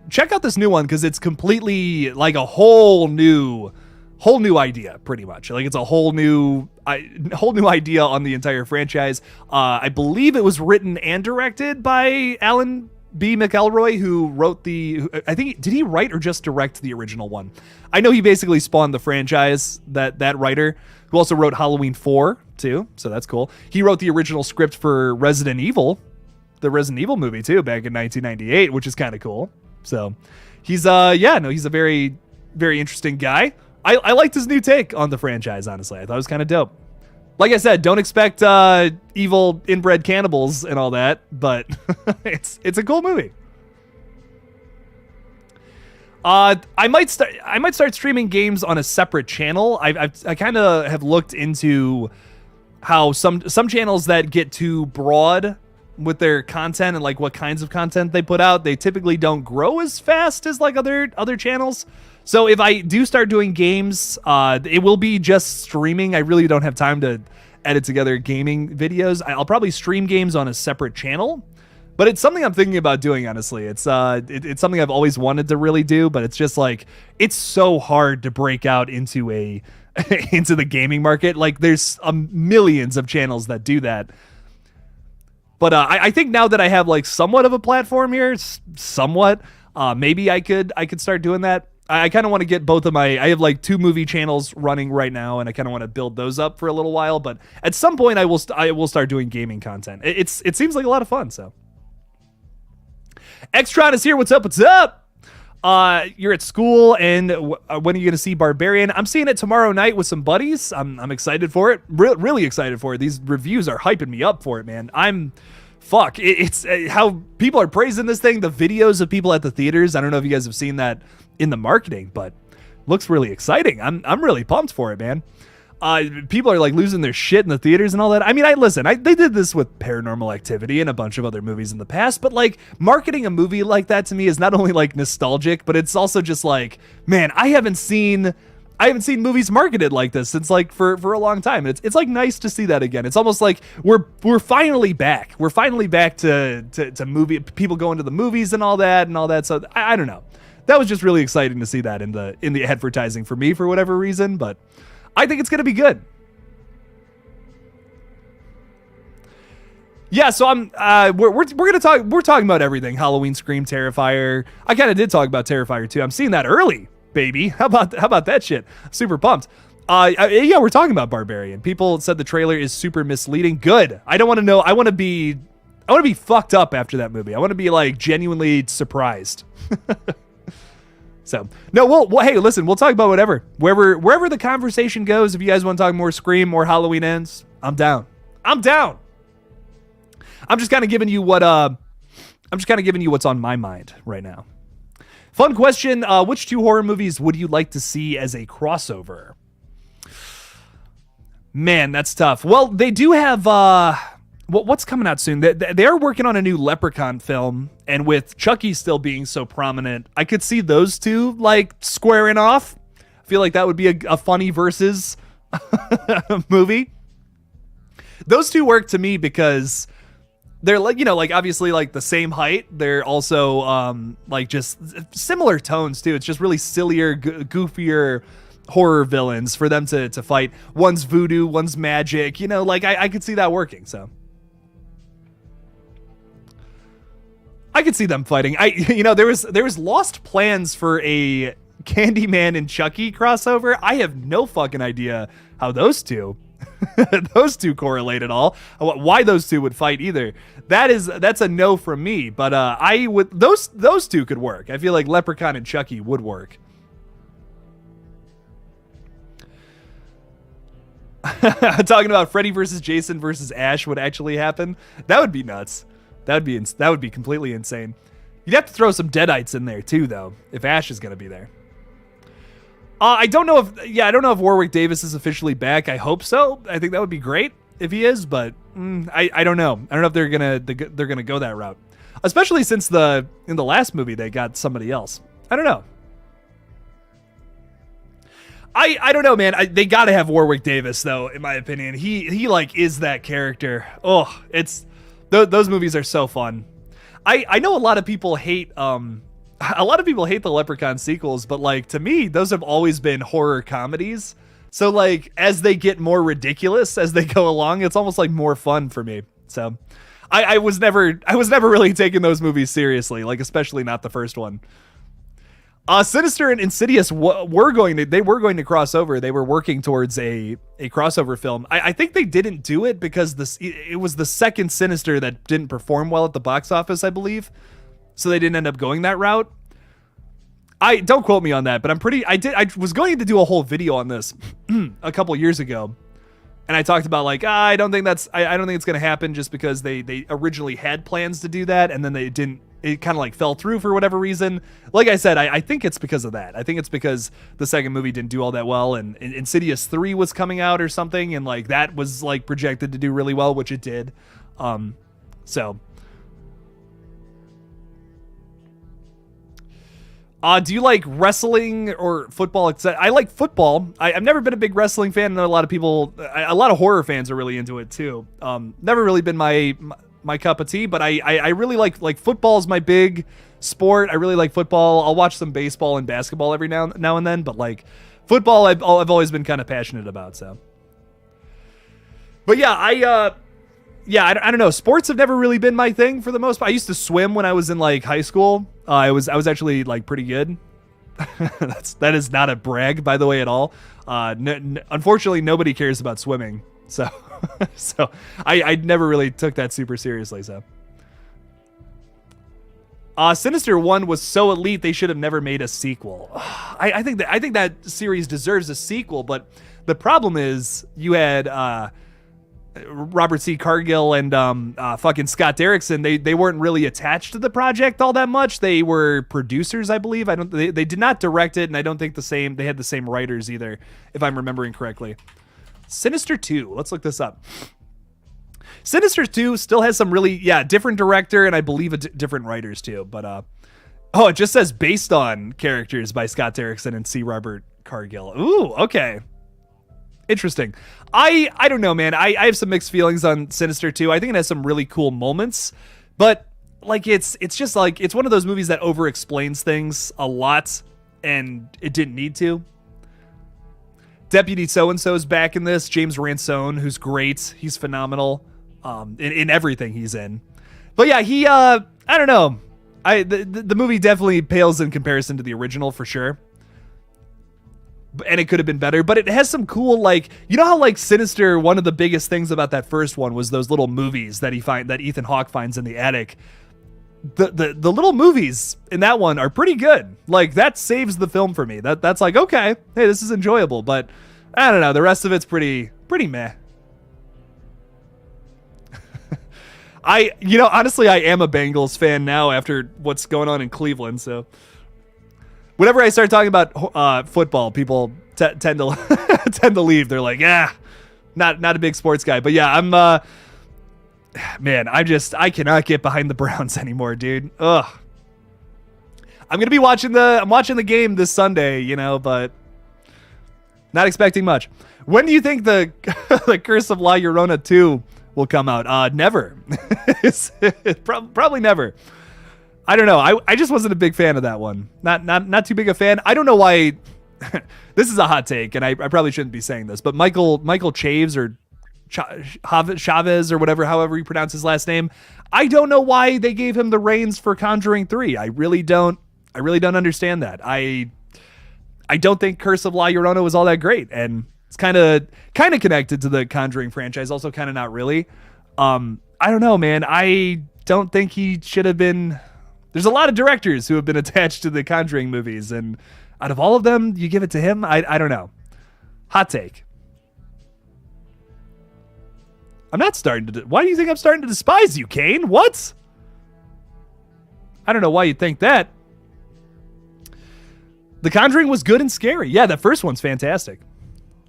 check out this new one because it's completely like a whole new idea, pretty much. Like it's a whole new idea on the entire franchise. I believe it was written and directed by Alan B. McElroy, who wrote I think, did he write or just direct the original one? I know he basically spawned the franchise, that writer, who also wrote Halloween 4 too, so that's cool. He wrote the original script for Resident Evil, the Resident Evil movie too, back in 1998, which is kind of cool. So he's he's a very, very interesting guy. I liked his new take on the franchise, honestly. I thought it was kind of dope. Like I said, don't expect evil inbred cannibals and all that, but it's a cool movie. I might start streaming games on a separate channel. I kind of have looked into how some channels that get too broad with their content and like what kinds of content they put out, they typically don't grow as fast as like other channels. So if I do start doing games, it will be just streaming. I really don't have time to edit together gaming videos. I'll probably stream games on a separate channel, but it's something I'm thinking about doing, honestly. It's something I've always wanted to really do, but it's just like, it's so hard to break out into into the gaming market. Like there's millions of channels that do that. But I think now that I have like somewhat of a platform here, maybe I could start doing that. I kind of want to get both of I have like 2 movie channels running right now, and I kind of want to build those up for a little while. But at some point, I will start doing gaming content. It seems like a lot of fun. So, Xtron is here. What's up? What's up? You're at school, and when are you going to see Barbarian? I'm seeing it tomorrow night with some buddies. I'm excited for it. Really excited for it. These reviews are hyping me up for it, man. It's how people are praising this thing. The videos of people at the theaters. I don't know if you guys have seen that in the marketing, but looks really exciting. I'm really pumped for it, man. People are like losing their shit in the theaters and all that. I mean, they did this with Paranormal Activity and a bunch of other movies in the past, but like marketing a movie like that to me is not only like nostalgic, but it's also just like, man, I haven't seen movies marketed like this since like for a long time. It's like nice to see that again. It's almost like we're finally back. We're finally back to movie people going to the movies and all that. So I don't know. That was just really exciting to see that in the advertising for me for whatever reason, but I think it's going to be good. Yeah, so we're talking about everything. Halloween, Scream, Terrifier. I kind of did talk about Terrifier too. I'm seeing that early, baby. How about that shit? Super pumped. Yeah, we're talking about Barbarian. People said the trailer is super misleading. Good. I don't want to know. I want to be fucked up after that movie. I want to be like genuinely surprised. So no, well, hey, listen, we'll talk about whatever, wherever the conversation goes. If you guys want to talk more Scream, more Halloween Ends, I'm down. I'm just kind of giving you what what's on my mind right now. Fun question. Which 2 horror movies would you like to see as a crossover? Man, that's tough. Well, they do have what's coming out soon? They are working on a new Leprechaun film, and with Chucky still being so prominent, I could see those 2 like squaring off. I feel like that would be a funny versus movie. Those 2 work to me because they're like, like obviously like the same height. They're also like just similar tones too. It's just really sillier, goofier horror villains for them to fight. One's voodoo, one's magic. Like I could see that working. So I could see them fighting. There was lost plans for a Candyman and Chucky crossover. I have no fucking idea how those two correlate at all. Why those 2 would fight either. That's a no from me. But I would those 2 could work. I feel like Leprechaun and Chucky would work. Talking about Freddy versus Jason versus Ash would actually happen. That would be nuts. That would be completely insane. You'd have to throw some Deadites in there too, though, if Ash is going to be there. I don't know if Warwick Davis is officially back. I hope so. I think that would be great if he is, but I don't know. I don't know if they're gonna go that route, especially since in the last movie they got somebody else. I don't know. I don't know, man. They got to have Warwick Davis though, in my opinion. He like is that character. Oh, those movies are so fun. I know a lot of people hate the Leprechaun sequels, but like to me, those have always been horror comedies. So like as they get more ridiculous as they go along, it's almost like more fun for me. So I was never really taking those movies seriously, like especially not the first one. Sinister and Insidious were going to cross over. They were working towards a crossover film. I think they didn't do it because it was the second Sinister that didn't perform well at the box office, I believe. So they didn't end up going that route. I don't quote me on that, but I was going to do a whole video on this a couple years ago. And I talked about like, I don't think it's going to happen just because they originally had plans to do that. And then they didn't, it kind of like fell through for whatever reason. Like I said, I think it's because of that. I think it's because the second movie didn't do all that well, and Insidious 3 was coming out or something. And like that was like projected to do really well, which it did. So do you like wrestling or football? I like football. I've never been a big wrestling fan. I know a lot of horror fans are really into it too. Never really been my cup of tea, but I really like football is my big sport. I really like football. I'll watch some baseball and basketball every now and then, but like football, I've always been kind of passionate about. So, but yeah, I don't know. Sports have never really been my thing for the most part. I used to swim when I was in like high school. I was actually like pretty good. That is not a brag, by the way, at all. Unfortunately, nobody cares about swimming. So, I never really took that super seriously. So, Sinister 1 was so elite they should have never made a sequel. I think that series deserves a sequel, but the problem is you had Robert C. Cargill and fucking Scott Derrickson. They weren't really attached to the project all that much. They were producers, I believe. They did not direct it, and I don't think they had the same writers either, if I'm remembering correctly. Sinister 2. Let's look this up. Sinister 2 still has some really different director, and I believe different writers too. But it just says based on characters by Scott Derrickson and C. Robert Cargill. Ooh, okay. Interesting. I don't know, man. I have some mixed feelings on Sinister 2. I think it has some really cool moments, but like it's just like it's one of those movies that over explains things a lot, and it didn't need to. Deputy So-and-so is back in this. James Ransone, who's great. He's phenomenal in everything he's in. But yeah, I don't know. The movie definitely pales in comparison to the original for sure. And it could have been better, but it has some cool, like, you know how like Sinister, one of the biggest things about that first one was those little movies that Ethan Hawke finds in the attic. The little movies in that one are pretty good. Like that saves the film for me. That's like, okay, hey, this is enjoyable, but I don't know. The rest of it's pretty meh. Honestly, I am a Bengals fan now after what's going on in Cleveland. So whenever I start talking about football, people tend to leave. They're like, not a big sports guy. But yeah, I'm man, I cannot get behind the Browns anymore, dude. Ugh. I'm gonna be watching the game this Sunday, but not expecting much. When do you think the the Curse of La Llorona 2 will come out? Never. Probably never. I don't know. I just wasn't a big fan of that one. Not too big a fan. I don't know why. This is a hot take, and I probably shouldn't be saying this, but Michael Chaves or Chavez or however you pronounce his last name, I don't know why they gave him the reins for Conjuring 3. I really don't understand that. I don't think Curse of La Llorona was all that great, and it's kind of connected to the Conjuring franchise, also kind of not really. I don't know, man. I don't think he should have been. There's a lot of directors who have been attached to the Conjuring movies, and out of all of them, you give it to him? I don't know. Hot take. I'm not starting to. Why do you think I'm starting to despise you, Kane? What? I don't know why you'd think that. The Conjuring was good and scary. Yeah, that first one's fantastic.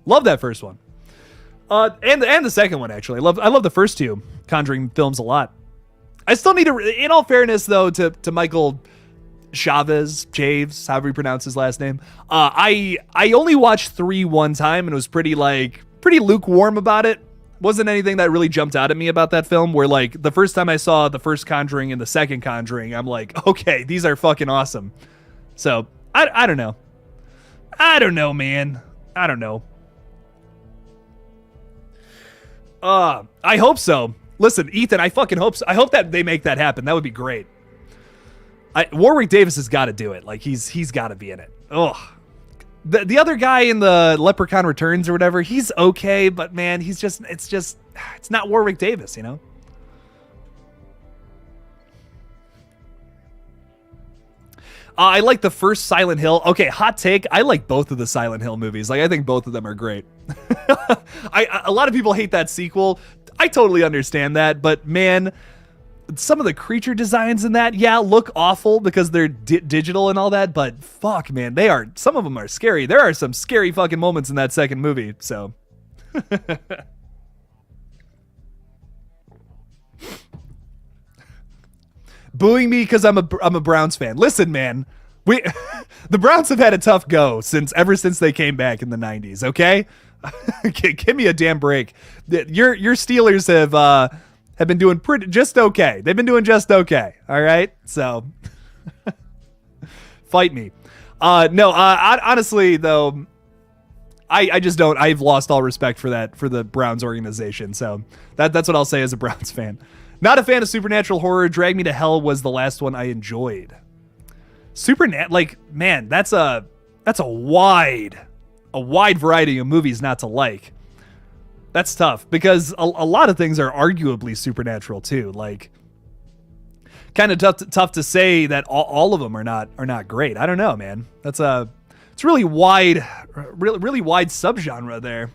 Love that first one. And the second one, actually. I love the first two Conjuring films a lot. I still need to, in all fairness, though, to Michael Chaves, however you pronounce his last name. I only watched 3 one time and was pretty lukewarm about it. Wasn't anything that really jumped out at me about that film, where like the first time I saw the first Conjuring and the second Conjuring, I'm like, okay, these are fucking awesome. So I don't know. I don't know, man. I don't know. I hope so. Listen, Ethan, I fucking hope so. I hope that they make that happen. That would be great. Warwick Davis has got to do it. Like he's got to be in it. Ugh. The other guy in the Leprechaun Returns or whatever, he's okay, but man, it's not Warwick Davis, I like the first Silent Hill. Okay, hot take. I like both of the Silent Hill movies. Like, I think both of them are great. A lot of people hate that sequel. I totally understand that, but man, some of the creature designs in that, look awful because they're digital and all that, but fuck, man, some of them are scary. There are some scary fucking moments in that second movie, so. Booing me because I'm a Browns fan. Listen, man, the Browns have had a tough go ever since they came back in the 90s, okay? Give me a damn break. Your Steelers have been doing just okay. They've been doing just okay. All right, so fight me. Honestly though, I just don't. I've lost all respect for the Browns organization. So that's what I'll say as a Browns fan. Not a fan of supernatural horror. Drag Me to Hell was the last one I enjoyed. Man, that's a wide variety of movies not to like. That's tough because a lot of things are arguably supernatural too. Like, kind of tough to say that all of them are not great. I don't know, man. It's really wide subgenre there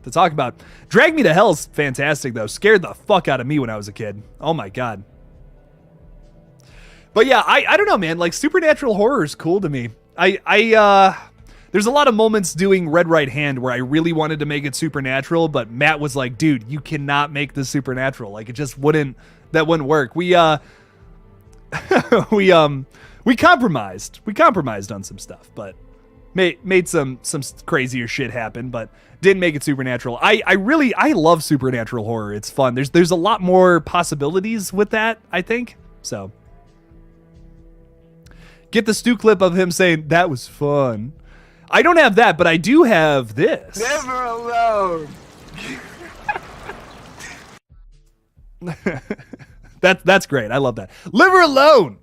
to talk about. Drag Me to Hell's fantastic though. Scared the fuck out of me when I was a kid. Oh my god. But yeah, I don't know, man. Like, supernatural horror is cool to me. There's a lot of moments doing Red Right Hand where I really wanted to make it supernatural, but Matt was like, dude, you cannot make this supernatural. Like, it just wouldn't work. We compromised. We compromised on some stuff, but made some crazier shit happen, but didn't make it supernatural. I love supernatural horror. It's fun. There's a lot more possibilities with that, I think. So get the Stu clip of him saying that was fun. I don't have that, but I do have this. Never alone. That's great. I love that. Liver alone.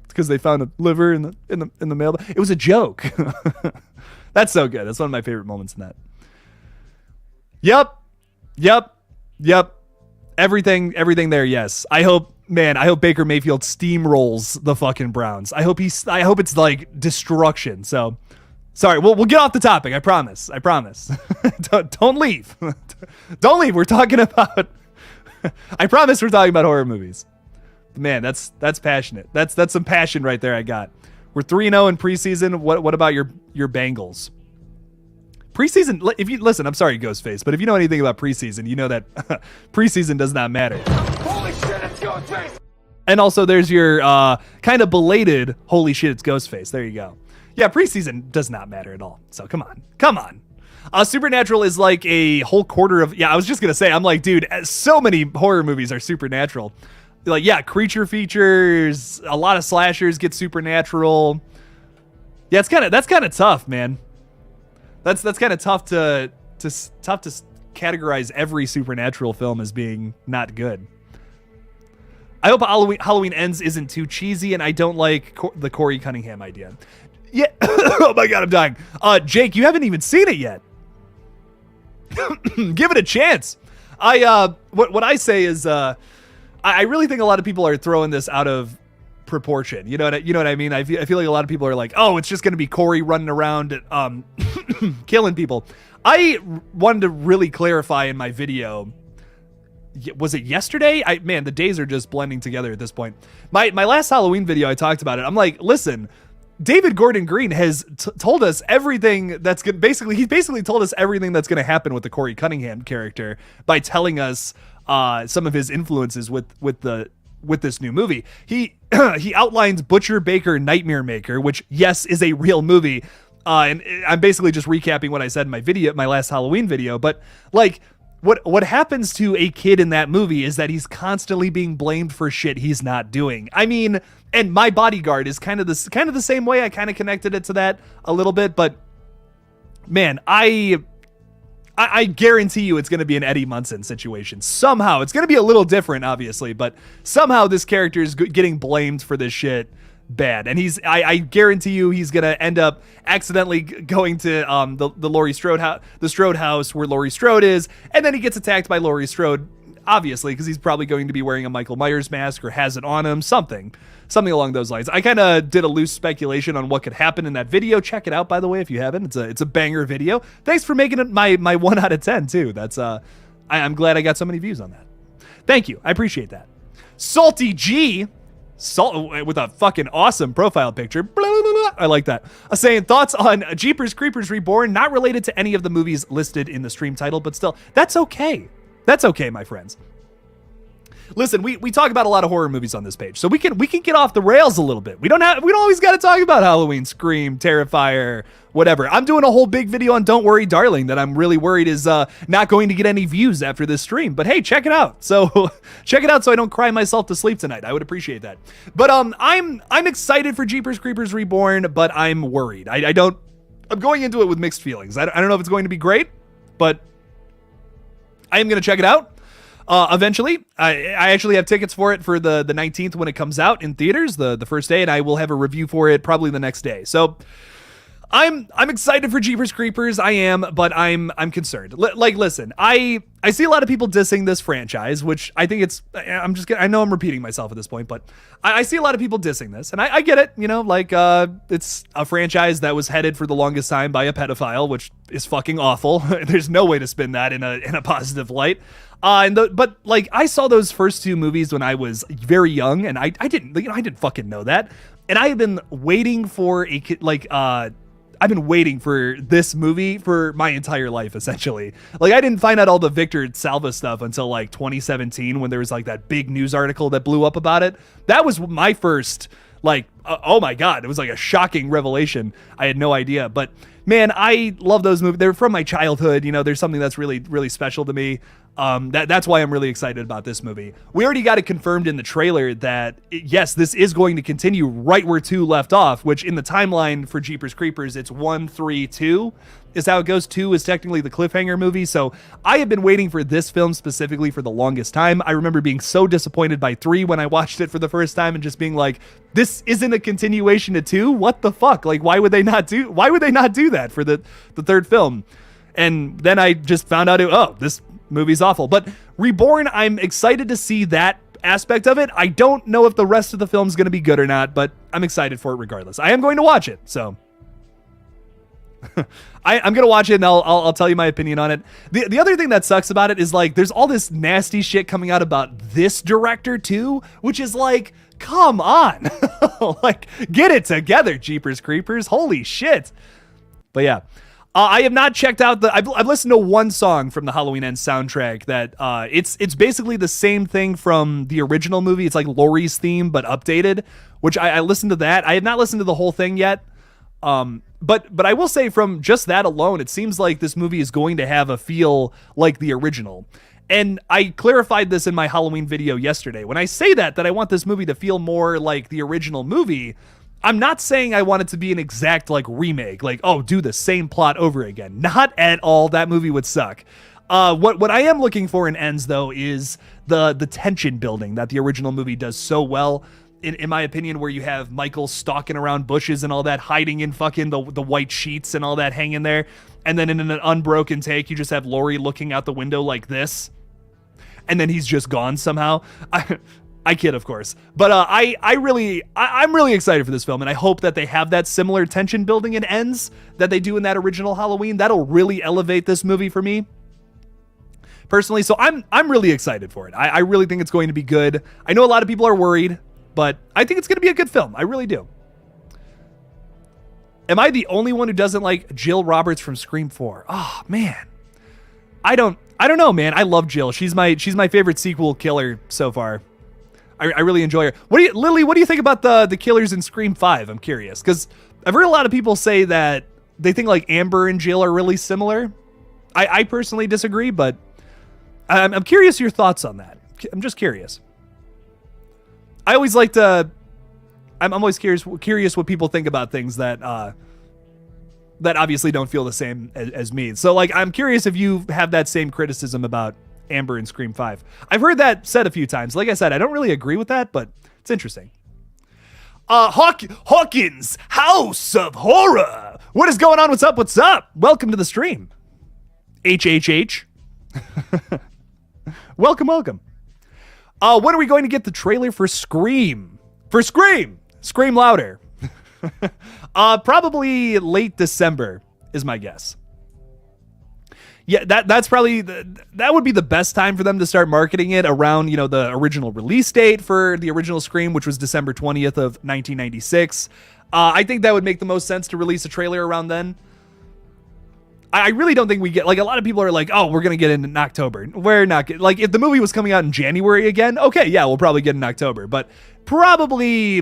It's because they found a liver in the mail. It was a joke. That's so good. That's one of my favorite moments in that. Yep. Everything there. Yes. I hope Baker Mayfield steamrolls the fucking Browns. I hope it's like destruction. So, sorry, we'll get off the topic. I promise. Don't leave. Don't leave. We're talking about I promise we're talking about horror movies. Man, that's passionate. That's some passion right there I got. We're 3-0 in preseason. What about your Bengals? Preseason, if you listen, I'm sorry, Ghostface, but if you know anything about preseason, you know that preseason does not matter. Holy shit, it's Ghostface! And also there's your kind of belated holy shit, it's Ghostface. There you go. Yeah, preseason does not matter at all. So come on. Supernatural is like a whole quarter of, I was just going to say, I'm like, dude, so many horror movies are supernatural. Like, yeah, creature features, a lot of slashers get supernatural. Yeah, that's kind of tough, man. That's kind of tough to categorize every supernatural film as being not good. I hope Halloween Ends isn't too cheesy, and I don't like the Corey Cunningham idea. Yeah. Oh my God, I'm dying. Jake, you haven't even seen it yet. Give it a chance. What I say is, I really think a lot of people are throwing this out of proportion. You know what I mean? I feel like a lot of people are like, oh, it's just going to be Corey running around, killing people. I wanted to really clarify in my video. Was it yesterday? Man, the days are just blending together at this point. My last Halloween video, I talked about it. I'm like, listen, David Gordon Green has told us everything that's good. He basically told us everything that's going to happen with the Corey Cunningham character by telling us some of his influences with this new movie. He outlines Butcher Baker Nightmare Maker, which yes is a real movie. And I'm basically just recapping what I said in my last Halloween video. But like, what happens to a kid in that movie is that he's constantly being blamed for shit he's not doing. I mean, and My Bodyguard is kind of the same way. I kind of connected it to that a little bit, but man, I guarantee you it's going to be an Eddie Munson situation. Somehow it's going to be a little different, obviously, but somehow this character is getting blamed for this shit bad. And I guarantee you he's going to end up accidentally going to the Laurie Strode house, the Strode house where Laurie Strode is. And then he gets attacked by Laurie Strode, obviously, because he's probably going to be wearing a Michael Myers mask or has it on him, something along those lines. I kind of did a loose speculation on what could happen in that video. Check it out, by the way, if you haven't. It's a banger video. Thanks for making it my 1 out of 10 too. That's I'm glad I got so many views on that. Thank you. I appreciate that. Salty G, with a fucking awesome profile picture. Blah, blah, blah. I like that. Saying thoughts on Jeepers Creepers Reborn, not related to any of the movies listed in the stream title, but still, that's okay. That's okay, my friends. Listen, we talk about a lot of horror movies on this page, so we can get off the rails a little bit. We don't always got to talk about Halloween, Scream, Terrifier, whatever. I'm doing a whole big video on Don't Worry Darling that I'm really worried is not going to get any views after this stream. But hey, check it out. So check it out so I don't cry myself to sleep tonight. I would appreciate that. But I'm excited for Jeepers Creepers Reborn, but I'm worried. I'm going into it with mixed feelings. I don't know if it's going to be great, but I am going to check it out. Eventually, I actually have tickets for it for the 19th when it comes out in theaters, the first day, and I will have a review for it probably the next day. So I'm excited for Jeepers Creepers. I am, but I'm concerned. Listen, I see a lot of people dissing this franchise, which I think I know I'm repeating myself at this point, but I see a lot of people dissing this, and I get it. It's a franchise that was headed for the longest time by a pedophile, which is fucking awful. There's no way to spin that in a positive light. But I saw those first two movies when I was very young, and I didn't fucking know that. And I have been waiting for I've been waiting for this movie for my entire life, essentially. I didn't find out all the Victor Salva stuff until 2017 when there was that big news article that blew up about it. That was my first oh my God, it was a shocking revelation. I had no idea, but man, I love those movies. They're from my childhood. There's something that's really, really special to me. That's why I'm really excited about this movie. We already got it confirmed in the trailer that yes, this is going to continue right where 2 left off, which in the timeline for Jeepers Creepers, it's 1, 3, 2 is how it goes. 2 is technically the cliffhanger movie. So I have been waiting for this film specifically for the longest time. I remember being so disappointed by 3 when I watched it for the first time and just being like, this isn't a continuation of 2. What the fuck? Why would they not do that for the third film? And then I just found out, this movie's awful. But Reborn, I'm excited to see that aspect of it. I don't know if the rest of the film's going to be good or not, but I'm excited for it regardless. I am going to watch it, so I'm gonna watch it and I'll tell you my opinion on it. The other thing that sucks about it is like there's all this nasty shit coming out about this director too, which is like, come on, like get it together, Jeepers Creepers, holy shit. But yeah, I have not checked out I've listened to one song from the Halloween Ends soundtrack that it's basically the same thing from the original movie. It's like Laurie's theme but updated, which I listened to that. I have not listened to the whole thing yet. But I will say from just that alone, it seems like this movie is going to have a feel like the original. And I clarified this in my Halloween video yesterday. When I say that I want this movie to feel more like the original movie, I'm not saying I want it to be an exact like remake, like, oh, do the same plot over again. Not at all. That movie would suck. What I am looking for in Ends though is the tension building that the original movie does so well. In my opinion, where you have Michael stalking around bushes and all that, hiding in fucking the white sheets and all that hanging there. And then in an unbroken take, you just have Laurie looking out the window like this. And then he's just gone somehow. I kid, of course. But I'm really excited for this film. And I hope that they have that similar tension building in Ends that they do in that original Halloween. That'll really elevate this movie for me personally. So I'm really excited for it. I really think it's going to be good. I know a lot of people are worried, but I think it's going to be a good film. I really do. Am I the only one who doesn't like Jill Roberts from Scream 4? Oh, man. I don't know, man. I love Jill. She's my favorite sequel killer so far. I really enjoy her. Lily, what do you think about the killers in Scream 5? I'm curious. Because I've heard a lot of people say that they think like Amber and Jill are really similar. I personally disagree, but I'm curious your thoughts on that. I'm just curious. I always like to. I'm always curious what people think about things that obviously don't feel the same as me. So like, I'm curious if you have that same criticism about Amber in Scream 5. I've heard that said a few times. Like I said, I don't really agree with that, but it's interesting. Hawkins, House of Horror. What is going on? What's up? What's up? Welcome to the stream. HHH. Welcome. When are we going to get the trailer for Scream? Scream louder. Probably late December is my guess. Yeah, that's probably that would be the best time for them to start marketing it around, the original release date for the original Scream, which was December 20th of 1996. I think that would make the most sense to release a trailer around then. I really don't think we get, like, a lot of people are like, oh, we're going to get it in October. We're not getting, like, if the movie was coming out in January again, okay, yeah, we'll probably get it in October, but probably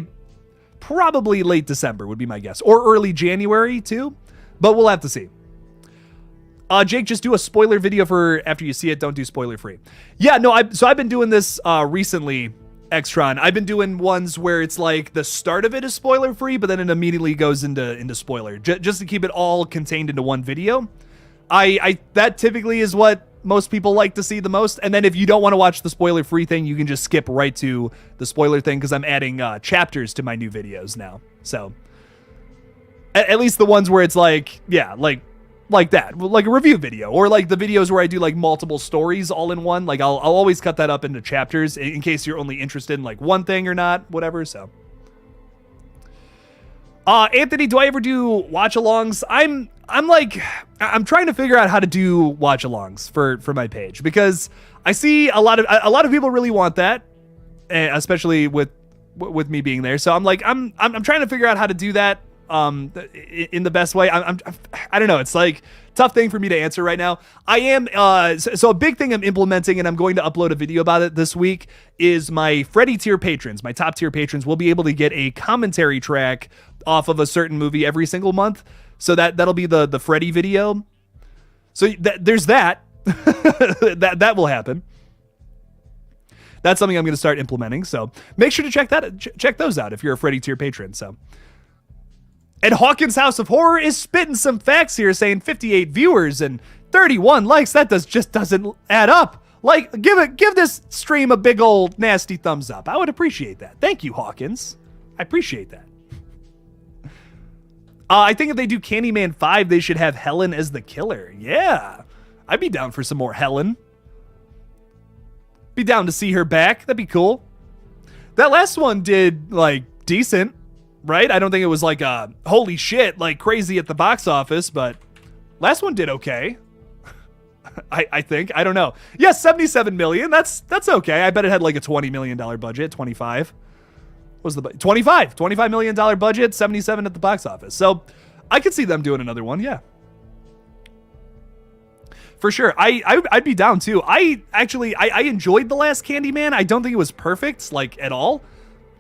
late December would be my guess, or early January too, but we'll have to see. Jake, just do a spoiler video for after you see it. Don't do spoiler free. Yeah, no, I've been doing this recently, Extron. I've been doing ones where it's like the start of it is spoiler free, but then it immediately goes into spoiler, just to keep it all contained into one video. That typically is what most people like to see the most. And then if you don't want to watch the spoiler free thing, you can just skip right to the spoiler thing, because I'm adding chapters to my new videos now. So at least the ones where it's like, yeah, like that, like a review video, or like the videos where I do like multiple stories all in one. Like I'll always cut that up into chapters in case you're only interested in like one thing or not, whatever. So Anthony, do I ever do watch-alongs? I'm trying to figure out how to do watch-alongs for my page, because I see a lot of people really want that, especially with me being there. So I'm like, I'm trying to figure out how to do that in the best way. I don't know. It's like tough thing for me to answer right now. I am, so a big thing I'm implementing, and I'm going to upload a video about it this week, is my Freddy tier patrons, my top tier patrons will be able to get a commentary track off of a certain movie every single month. So that'll be the Freddy video. So there's that, that will happen. That's something I'm going to start implementing. So make sure to check those out if you're a Freddy tier patron. So. And Hawkins House of Horror is spitting some facts here, saying 58 viewers and 31 likes. That just doesn't add up. Like, give this stream a big old nasty thumbs up. I would appreciate that. Thank you, Hawkins. I appreciate that. I think if they do Candyman 5, they should have Helen as the killer. Yeah, I'd be down for some more Helen. Be down to see her back. That'd be cool. That last one did, like, decent. right? I don't think it was like a holy shit, like crazy at the box office, but last one did okay. I think. I don't know. Yes, 77 million. That's okay. I bet it had like a $20 million budget. 25. What was the budget? $25 million budget, 77 at the box office. So I could see them doing another one. Yeah. For sure. I'd be down too. I enjoyed The Last Candyman. I don't think it was perfect, like at all.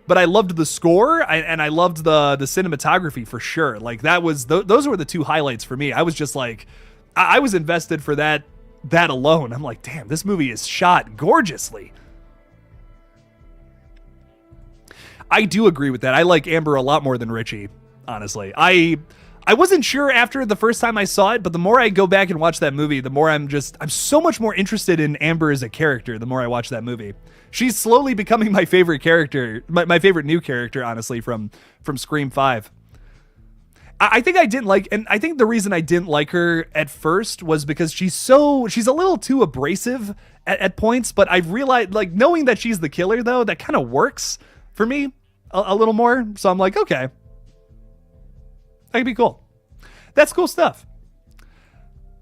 But I loved the score and I loved the cinematography for sure. Like that was, those were the two highlights for me. I was just like, I was invested for that alone. I'm like, damn, this movie is shot gorgeously. I do agree with that. I like Amber a lot more than Richie, honestly. I wasn't sure after the first time I saw it, but the more I go back and watch that movie, the more I'm so much more interested in Amber as a character the more I watch that movie. She's slowly becoming my favorite character, my favorite new character, honestly, from Scream 5. I think I didn't like, and I think the reason I didn't like her at first was because she's a little too abrasive at points, but I've realized, like, knowing that she's the killer, though, that kind of works for me a little more. So I'm like, okay, that could be cool. That's cool stuff.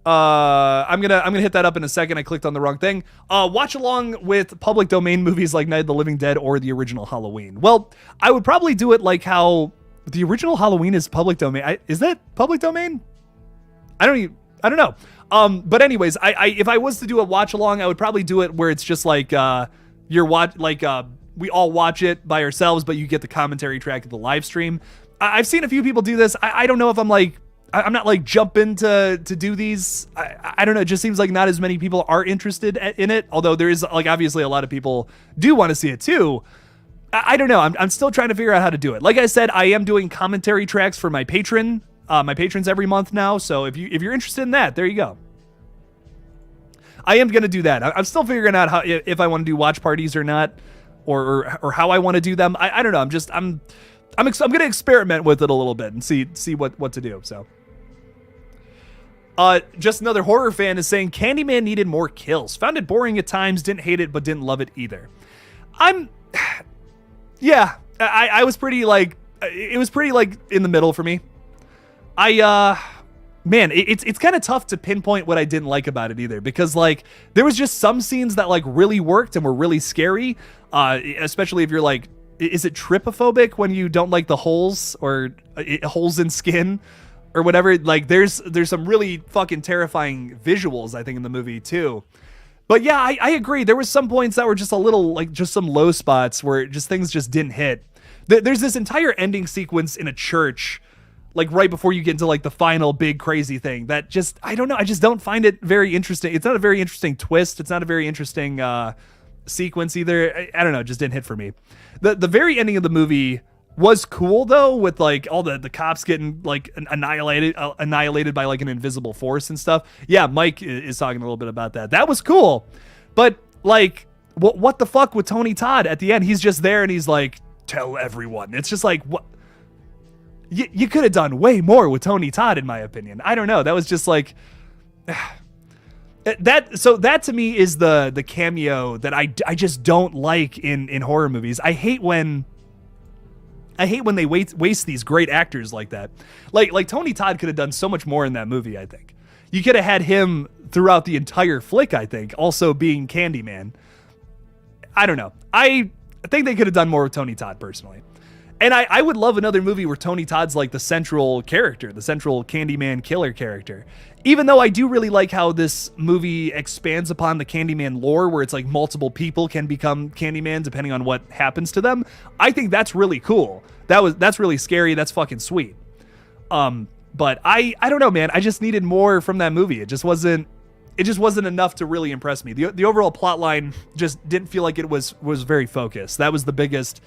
I'm gonna hit that up in a second. I clicked on the wrong thing. Watch along with public domain movies like Night of the Living Dead or the original Halloween. Well, I would probably do it like how the original Halloween is public domain. Is that public domain? I don't know. But anyways, if I was to do a watch along, I would probably do it where it's just like we all watch it by ourselves, but you get the commentary track of the live stream. I've seen a few people do this. I don't know if I'm not like jumping to do these. I don't know. It just seems like not as many people are interested in it. Although there is, like, obviously a lot of people do want to see it too. I don't know. I'm still trying to figure out how to do it. Like I said, I am doing commentary tracks for my patrons every month now. So if you're interested in that, there you go. I am going to do that. I'm still figuring out how, if I want to do watch parties or not, or how I want to do them. I don't know. I'm going to experiment with it a little bit and see what to do. So, just another horror fan is saying Candyman needed more kills. Found it boring at times. Didn't hate it, but didn't love it either. Yeah, I was pretty like, it was pretty like in the middle for me. Man, it's kind of tough to pinpoint what I didn't like about it either, because like there was just some scenes that like really worked and were really scary. Especially if you're like, is it trypophobic when you don't like the holes or holes in skin or whatever? Like there's some really fucking terrifying visuals, I think, in the movie too. But yeah, I agree. There was some points that were just a little, like, just some low spots where just things just didn't hit. There's this entire ending sequence in a church, like right before you get into like the final big crazy thing that just, I don't know. I just don't find it very interesting. It's not a very interesting twist. It's not a very interesting sequence either. I don't know. It just didn't hit for me. The very ending of the movie was cool though, with like all the cops getting like annihilated by like an invisible force and stuff. Yeah, Mike is talking a little bit about that. That was cool, but like, what the fuck with Tony Todd at the end? He's just there and he's like, tell everyone. It's just like, what? You could have done way more with Tony Todd, in my opinion. I don't know. That was just like that. So that to me is the cameo that I just don't like in horror movies. I hate when they waste these great actors like that. Like Tony Todd could have done so much more in that movie, I think. You could have had him throughout the entire flick, I think, also being Candyman. I don't know. I think they could have done more with Tony Todd, personally. And I would love another movie where Tony Todd's like the central character, the central Candyman killer character. Even though I do really like how this movie expands upon the Candyman lore, where it's like multiple people can become Candyman depending on what happens to them. I think that's really cool. That's really scary. That's fucking sweet. But I don't know, man. I just needed more from that movie. It just wasn't enough to really impress me. The overall plot line just didn't feel like it was very focused. That was the biggest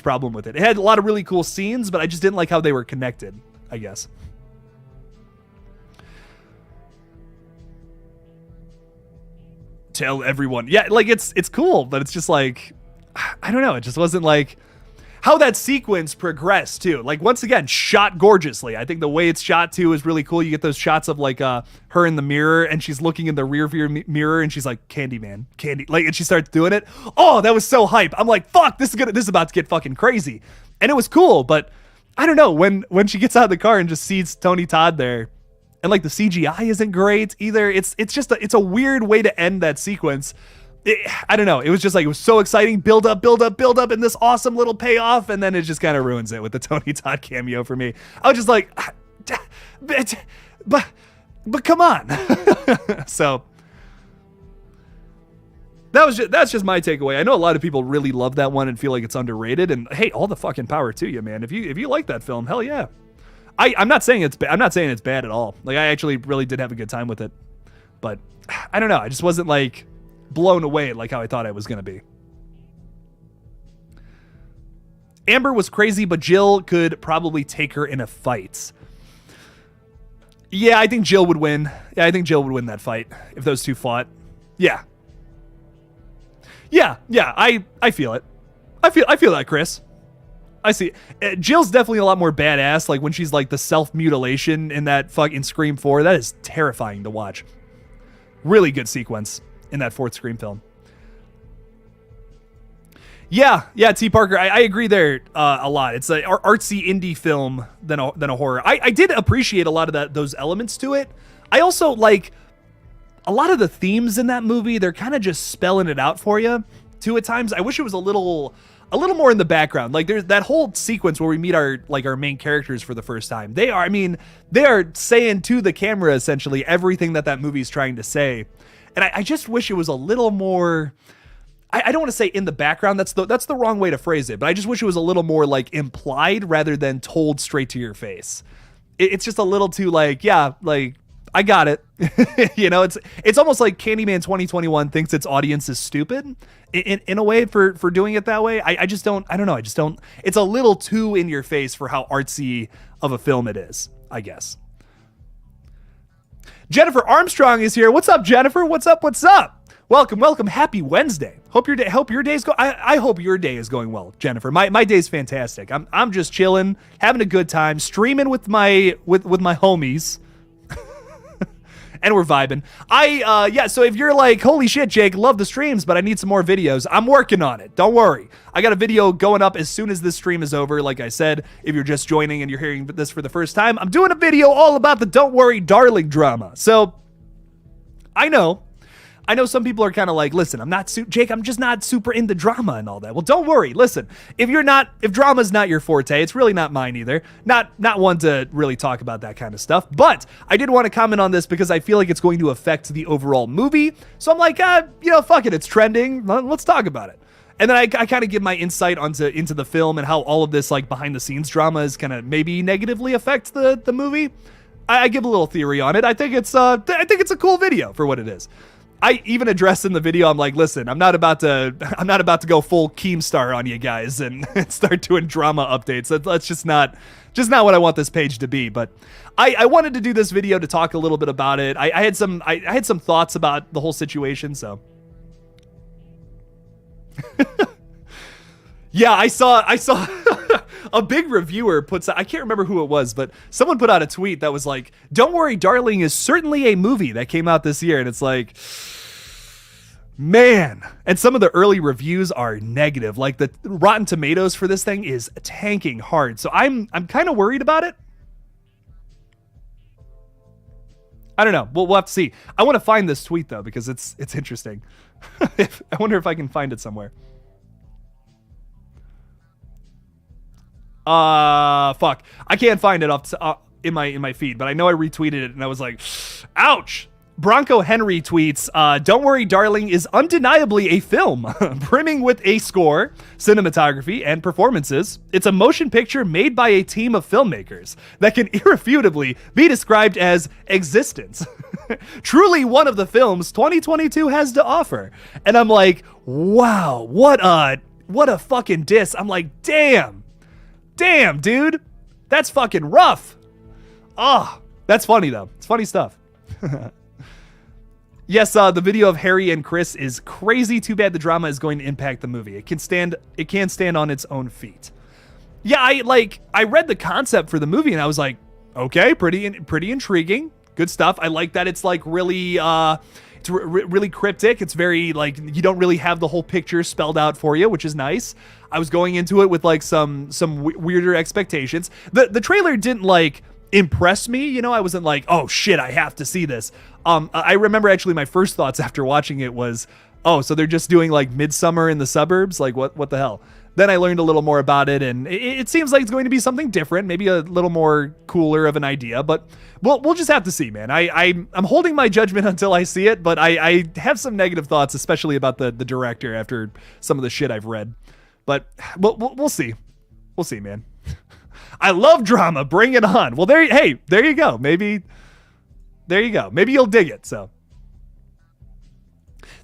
problem with it. It had a lot of really cool scenes, but I just didn't like how they were connected, I guess. Tell everyone. Yeah, like it's cool, but it's just like, I don't know. It just wasn't like how that sequence progressed too. Like, once again, shot gorgeously. I think the way it's shot too is really cool. You get those shots of like her in the mirror and she's looking in the rear view mirror and she's like, Candyman, like, and she starts doing it. Oh, that was so hype. I'm like, fuck, this is about to get fucking crazy. And it was cool, but I don't know, when she gets out of the car and just sees Tony Todd there, and like the CGI isn't great either. It's just it's a weird way to end that sequence. I don't know. It was just like, it was so exciting. Build up, and this awesome little payoff, and then it just kind of ruins it with the Tony Todd cameo for me. I was just like, but come on. So that's just my takeaway. I know a lot of people really love that one and feel like it's underrated. And hey, all the fucking power to you, man. If you like that film, hell yeah. I'm not saying it's bad. I'm not saying it's bad at all. Like, I actually really did have a good time with it. But I don't know. I just wasn't like blown away like how I thought I was going to be. Amber was crazy, but Jill could probably take her in a fight. Yeah, I think Jill would win. Yeah, I think Jill would win that fight if those two fought. Yeah. Yeah, I feel it. I feel that, Chris. I see. Jill's definitely a lot more badass, like when she's like the self-mutilation in that fucking Scream 4. That is terrifying to watch. Really good sequence in that fourth Scream film. Yeah, T. Parker, I agree there a lot. It's an artsy indie film than a horror. I did appreciate a lot of those elements to it. I also like a lot of the themes in that movie. They're kind of just spelling it out for you too at times. I wish it was a little more in the background. Like, there's that whole sequence where we meet our main characters for the first time. They are saying to the camera essentially everything that movie's trying to say. And I just wish it was a little more, I don't want to say in the background. That's the wrong way to phrase it. But I just wish it was a little more like implied rather than told straight to your face. It's just a little too like, yeah, like, I got it. You know, it's almost like Candyman 2021 thinks its audience is stupid in a way for doing it that way. I don't know. It's a little too in your face for how artsy of a film it is, I guess. Jennifer Armstrong is here. What's up, Jennifer? What's up? Welcome. Happy Wednesday. I hope your day is going well, Jennifer. My day's fantastic. I'm just chilling, having a good time, streaming with my homies. And we're vibing. So if you're like, holy shit, Jake, love the streams, but I need some more videos, I'm working on it. Don't worry. I got a video going up as soon as this stream is over. Like I said, if you're just joining and you're hearing this for the first time, I'm doing a video all about the Don't Worry Darling drama. So I know some people are kind of like, listen, Jake, I'm just not super into drama and all that. Well, don't worry. Listen, if drama's not your forte, it's really not mine either. Not one to really talk about that kind of stuff. But I did want to comment on this because I feel like it's going to affect the overall movie. So I'm like, fuck it. It's trending. Let's talk about it. And then I kind of give my insight into the film and how all of this like behind the scenes drama is kind of maybe negatively affects the movie. I give a little theory on it. I think it's a cool video for what it is. I even addressed in the video, I'm like, listen, I'm not about to go full Keemstar on you guys and start doing drama updates. That's just not what I want this page to be. But I wanted to do this video to talk a little bit about it. I had some thoughts about the whole situation. So yeah, I saw a big reviewer I can't remember who it was, but someone put out a tweet that was like, Don't Worry Darling is certainly a movie that came out this year. And it's like, man. And some of the early reviews are negative. Like the Rotten Tomatoes for this thing is tanking hard. So I'm kind of worried about it. I don't know. We'll have to see. I want to find this tweet though, because it's interesting. I wonder if I can find it somewhere. Fuck. I can't find it in my feed, but I know I retweeted it and I was like, ouch. Bronco Henry tweets, Don't Worry Darling is undeniably a film, brimming with a score, cinematography, and performances. It's a motion picture made by a team of filmmakers that can irrefutably be described as existence. Truly one of the films 2022 has to offer. And I'm like, wow, what a fucking diss. I'm like, damn, dude, that's fucking rough. Oh, that's funny though. It's funny stuff. Yes, the video of Harry and Chris is crazy. Too bad the drama is going to impact the movie. It can stand on its own feet. Yeah, I read the concept for the movie and I was like, okay, pretty intriguing. Good stuff. I like that it's like really It's really cryptic. It's very like you don't really have the whole picture spelled out for you, which is nice. I was going into it with like some weirder expectations. The trailer didn't like impress me, you know. I wasn't like, oh shit, I have to see this. I remember actually my first thoughts after watching it was, oh, so they're just doing like Midsummer in the suburbs? Like what the hell? Then I learned a little more about it, and it seems like it's going to be something different, maybe a little more cooler of an idea, but we'll just have to see, man. I'm holding my judgment until I see it, but I have some negative thoughts, especially about the director after some of the shit I've read. But we'll see. We'll see, man. I love drama. Bring it on. Well, there you go. Maybe you'll dig it. So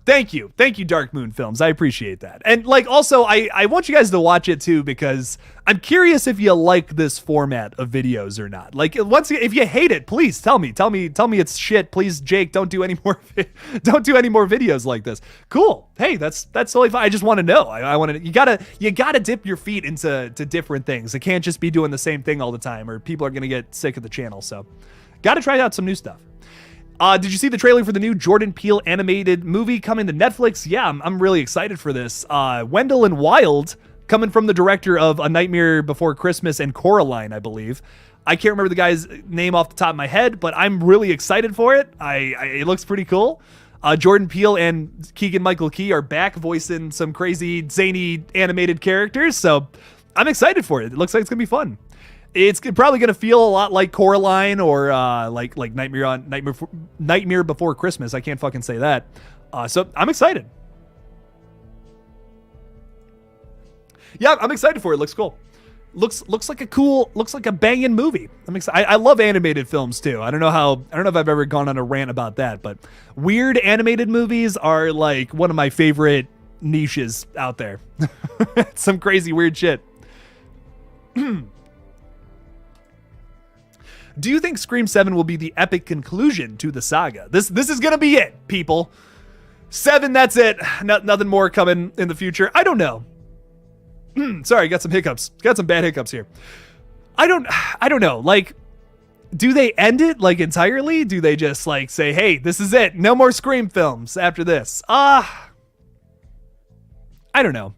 thank you, Dark Moon Films. I appreciate that. And like, also, I want you guys to watch it too, because I'm curious if you like this format of videos or not. Like, if you hate it, please tell me it's shit. Please, Jake, don't do any more videos like this. Cool. Hey, that's totally fine. I just want to know. I want to. You gotta dip your feet into different things. It can't just be doing the same thing all the time, or people are gonna get sick of the channel. So, gotta try out some new stuff. Did you see the trailer for the new Jordan Peele animated movie coming to Netflix? Yeah, I'm really excited for this. Wendell and Wild, coming from the director of A Nightmare Before Christmas and Coraline, I believe. I can't remember the guy's name off the top of my head, but I'm really excited for it. It looks pretty cool. Jordan Peele and Keegan-Michael Key are back voicing some crazy, zany animated characters, so I'm excited for it. It looks like it's going to be fun. It's probably going to feel a lot like Coraline or like Nightmare Before Christmas. I can't fucking say that. So I'm excited. Yeah, I'm excited for it. Looks cool. Looks like a banging movie. I'm excited. I love animated films too. I don't know if I've ever gone on a rant about that, but weird animated movies are like one of my favorite niches out there. Some crazy weird shit. Do you think Scream 7 will be the epic conclusion to the saga? This is gonna be it, people. 7, that's it. Nothing more coming in the future. I don't know. Sorry, got some hiccups. Got some bad hiccups here. I don't know. Like, do they end it like entirely? Do they just like say, hey, this is it. No more Scream films after this? I don't know.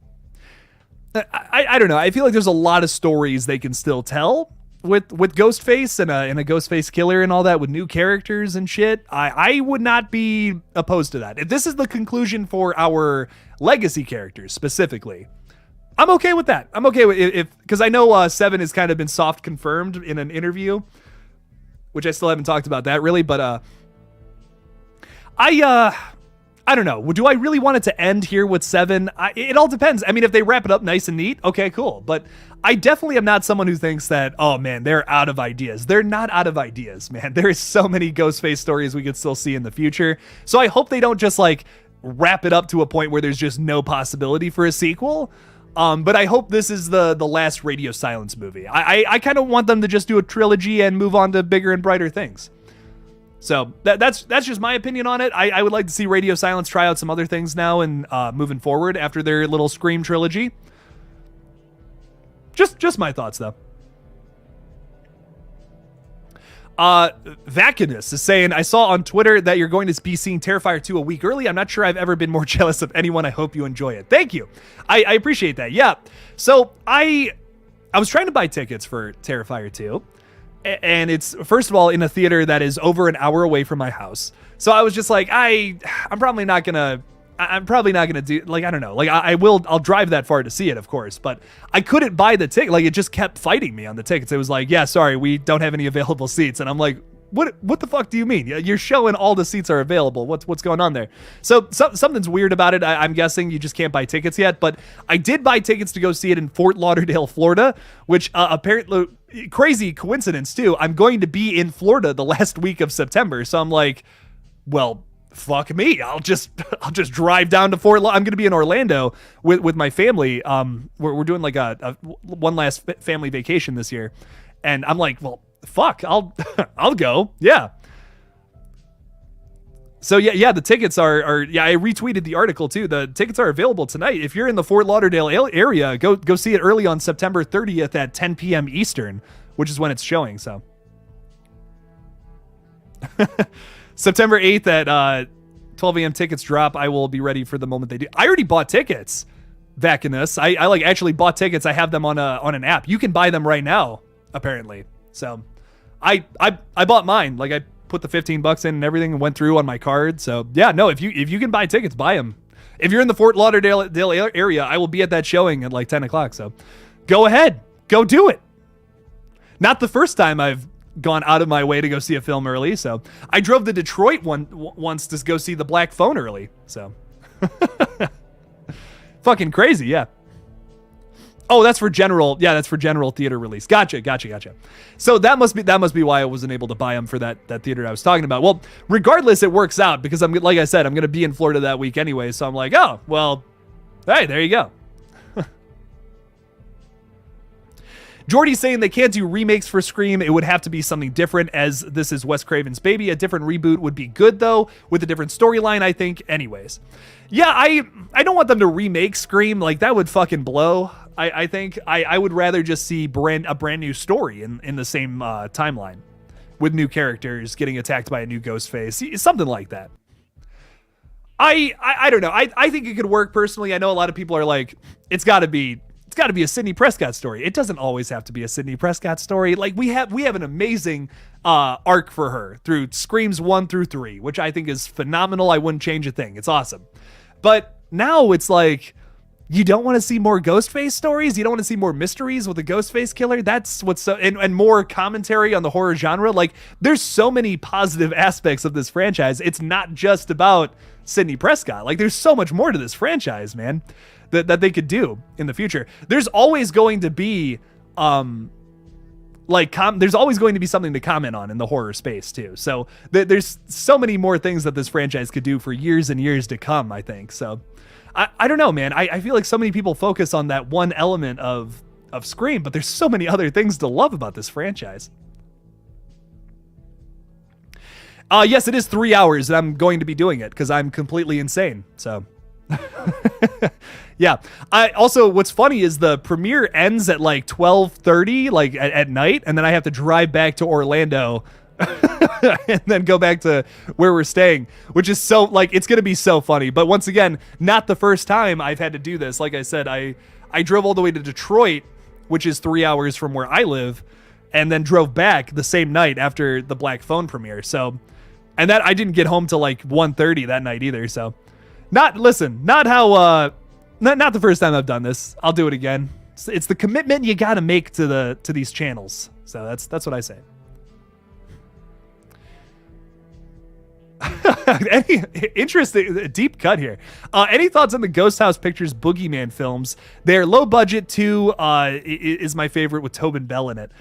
I don't know. I feel like there's a lot of stories they can still tell with Ghostface and a Ghostface killer and all that, with new characters and shit. I would not be opposed to that. If this is the conclusion for our legacy characters specifically, I'm okay with that. I'm okay with if because I know 7 has kind of been soft confirmed in an interview, which I still haven't talked about that really, but I don't know. Do I really want it to end here with 7? It all depends. I mean, if they wrap it up nice and neat, okay, cool. But I definitely am not someone who thinks that, oh man, they're out of ideas. They're not out of ideas, man. There is so many Ghostface stories we could still see in the future. So I hope they don't just like wrap it up to a point where there's just no possibility for a sequel. But I hope this is the last Radio Silence movie. I kind of want them to just do a trilogy and move on to bigger and brighter things. So that's just my opinion on it. I would like to see Radio Silence try out some other things now and moving forward after their little Scream trilogy. Just my thoughts though. Vacanus is saying, I saw on Twitter that you're going to be seeing Terrifier 2 a week early. I'm not sure I've ever been more jealous of anyone. I hope you enjoy it. Thank you. I appreciate that. Yeah. So I was trying to buy tickets for Terrifier 2. And it's, first of all, in a theater that is over an hour away from my house. So I was just like, I'm probably not gonna do, like, I don't know. Like, I'll drive that far to see it, of course. But I couldn't buy the ticket. Like, it just kept fighting me on the tickets. It was like, yeah, sorry, we don't have any available seats. And I'm like, what the fuck do you mean? You're showing all the seats are available. What's going on there? So something's weird about it. I'm guessing you just can't buy tickets yet. But I did buy tickets to go see it in Fort Lauderdale, Florida, which apparently, crazy coincidence too. I'm going to be in Florida the last week of September. So I'm like, well, fuck me. I'll just drive down to Fort Lauderdale. I'm going to be in Orlando with my family. We're doing like a one last family vacation this year. And I'm like, well, fuck, I'll go. Yeah. So yeah, the tickets are I retweeted the article too. The tickets are available tonight. If you're in the Fort Lauderdale area, go see it early on September 30th at 10 p.m. Eastern, which is when it's showing. So September 8th at 12 a.m. tickets drop. I will be ready for the moment they do. I already bought tickets back in this. I like actually bought tickets. I have them on an app. You can buy them right now, apparently. So I bought mine. Like I put the $15 in and everything and went through on my card. So yeah, no, if you can buy tickets, buy them. If you're in the Fort Lauderdale area, I will be at that showing at like 10 o'clock. So go ahead, go do it. Not the first time I've gone out of my way to go see a film early. So I drove to Detroit once to go see The Black Phone early. So fucking crazy. Yeah. Oh, that's for general. Yeah, that's for general theater release. Gotcha. So that must be why I wasn't able to buy them for that theater I was talking about. Well, regardless, it works out because like I said, I'm going to be in Florida that week anyway. So I'm like, oh, well, hey, there you go. Jordy's saying they can't do remakes for Scream. It would have to be something different, as this is Wes Craven's baby. A different reboot would be good, though, with a different storyline, I think. Anyways. Yeah, I don't want them to remake Scream. Like, that would fucking blow. I think I would rather just see a brand new story in the same timeline with new characters getting attacked by a new ghost face. Something like that. I don't know. I think it could work personally. I know a lot of people are like, it's got to be a Sidney Prescott story. It doesn't always have to be a Sidney Prescott story. Like we have an amazing arc for her through Screams 1 through 3, which I think is phenomenal. I wouldn't change a thing. It's awesome. But now it's like, you don't want to see more Ghostface stories? You don't want to see more mysteries with a Ghostface killer? That's what's so, and more commentary on the horror genre. Like, there's so many positive aspects of this franchise. It's not just about Sidney Prescott. Like, there's so much more to this franchise, man, that they could do in the future. There's always going to be, there's always going to be something to comment on in the horror space too. So there's so many more things that this franchise could do for years and years to come, I think. So I don't know, man. I feel like so many people focus on that one element of Scream, but there's so many other things to love about this franchise. Yes, it is 3 hours, and I'm going to be doing it because I'm completely insane. So, yeah. What's funny is the premiere ends at like 12:30, like at night, and then I have to drive back to Orlando and then go back to where we're staying, which is so, like, it's going to be so funny. But once again, not the first time I've had to do this. Like I said, I drove all the way to Detroit, which is 3 hours from where I live, and then drove back the same night after the Black Phone premiere. So, and that I didn't get home till like 1:30 that night either. So not the first time I've done this. I'll do it again. It's the commitment you got to make to these channels. So that's what I say. Any interesting deep cut here. Any thoughts on the Ghost House Pictures Boogeyman films? They're low budget too. Is my favorite with Tobin Bell in it.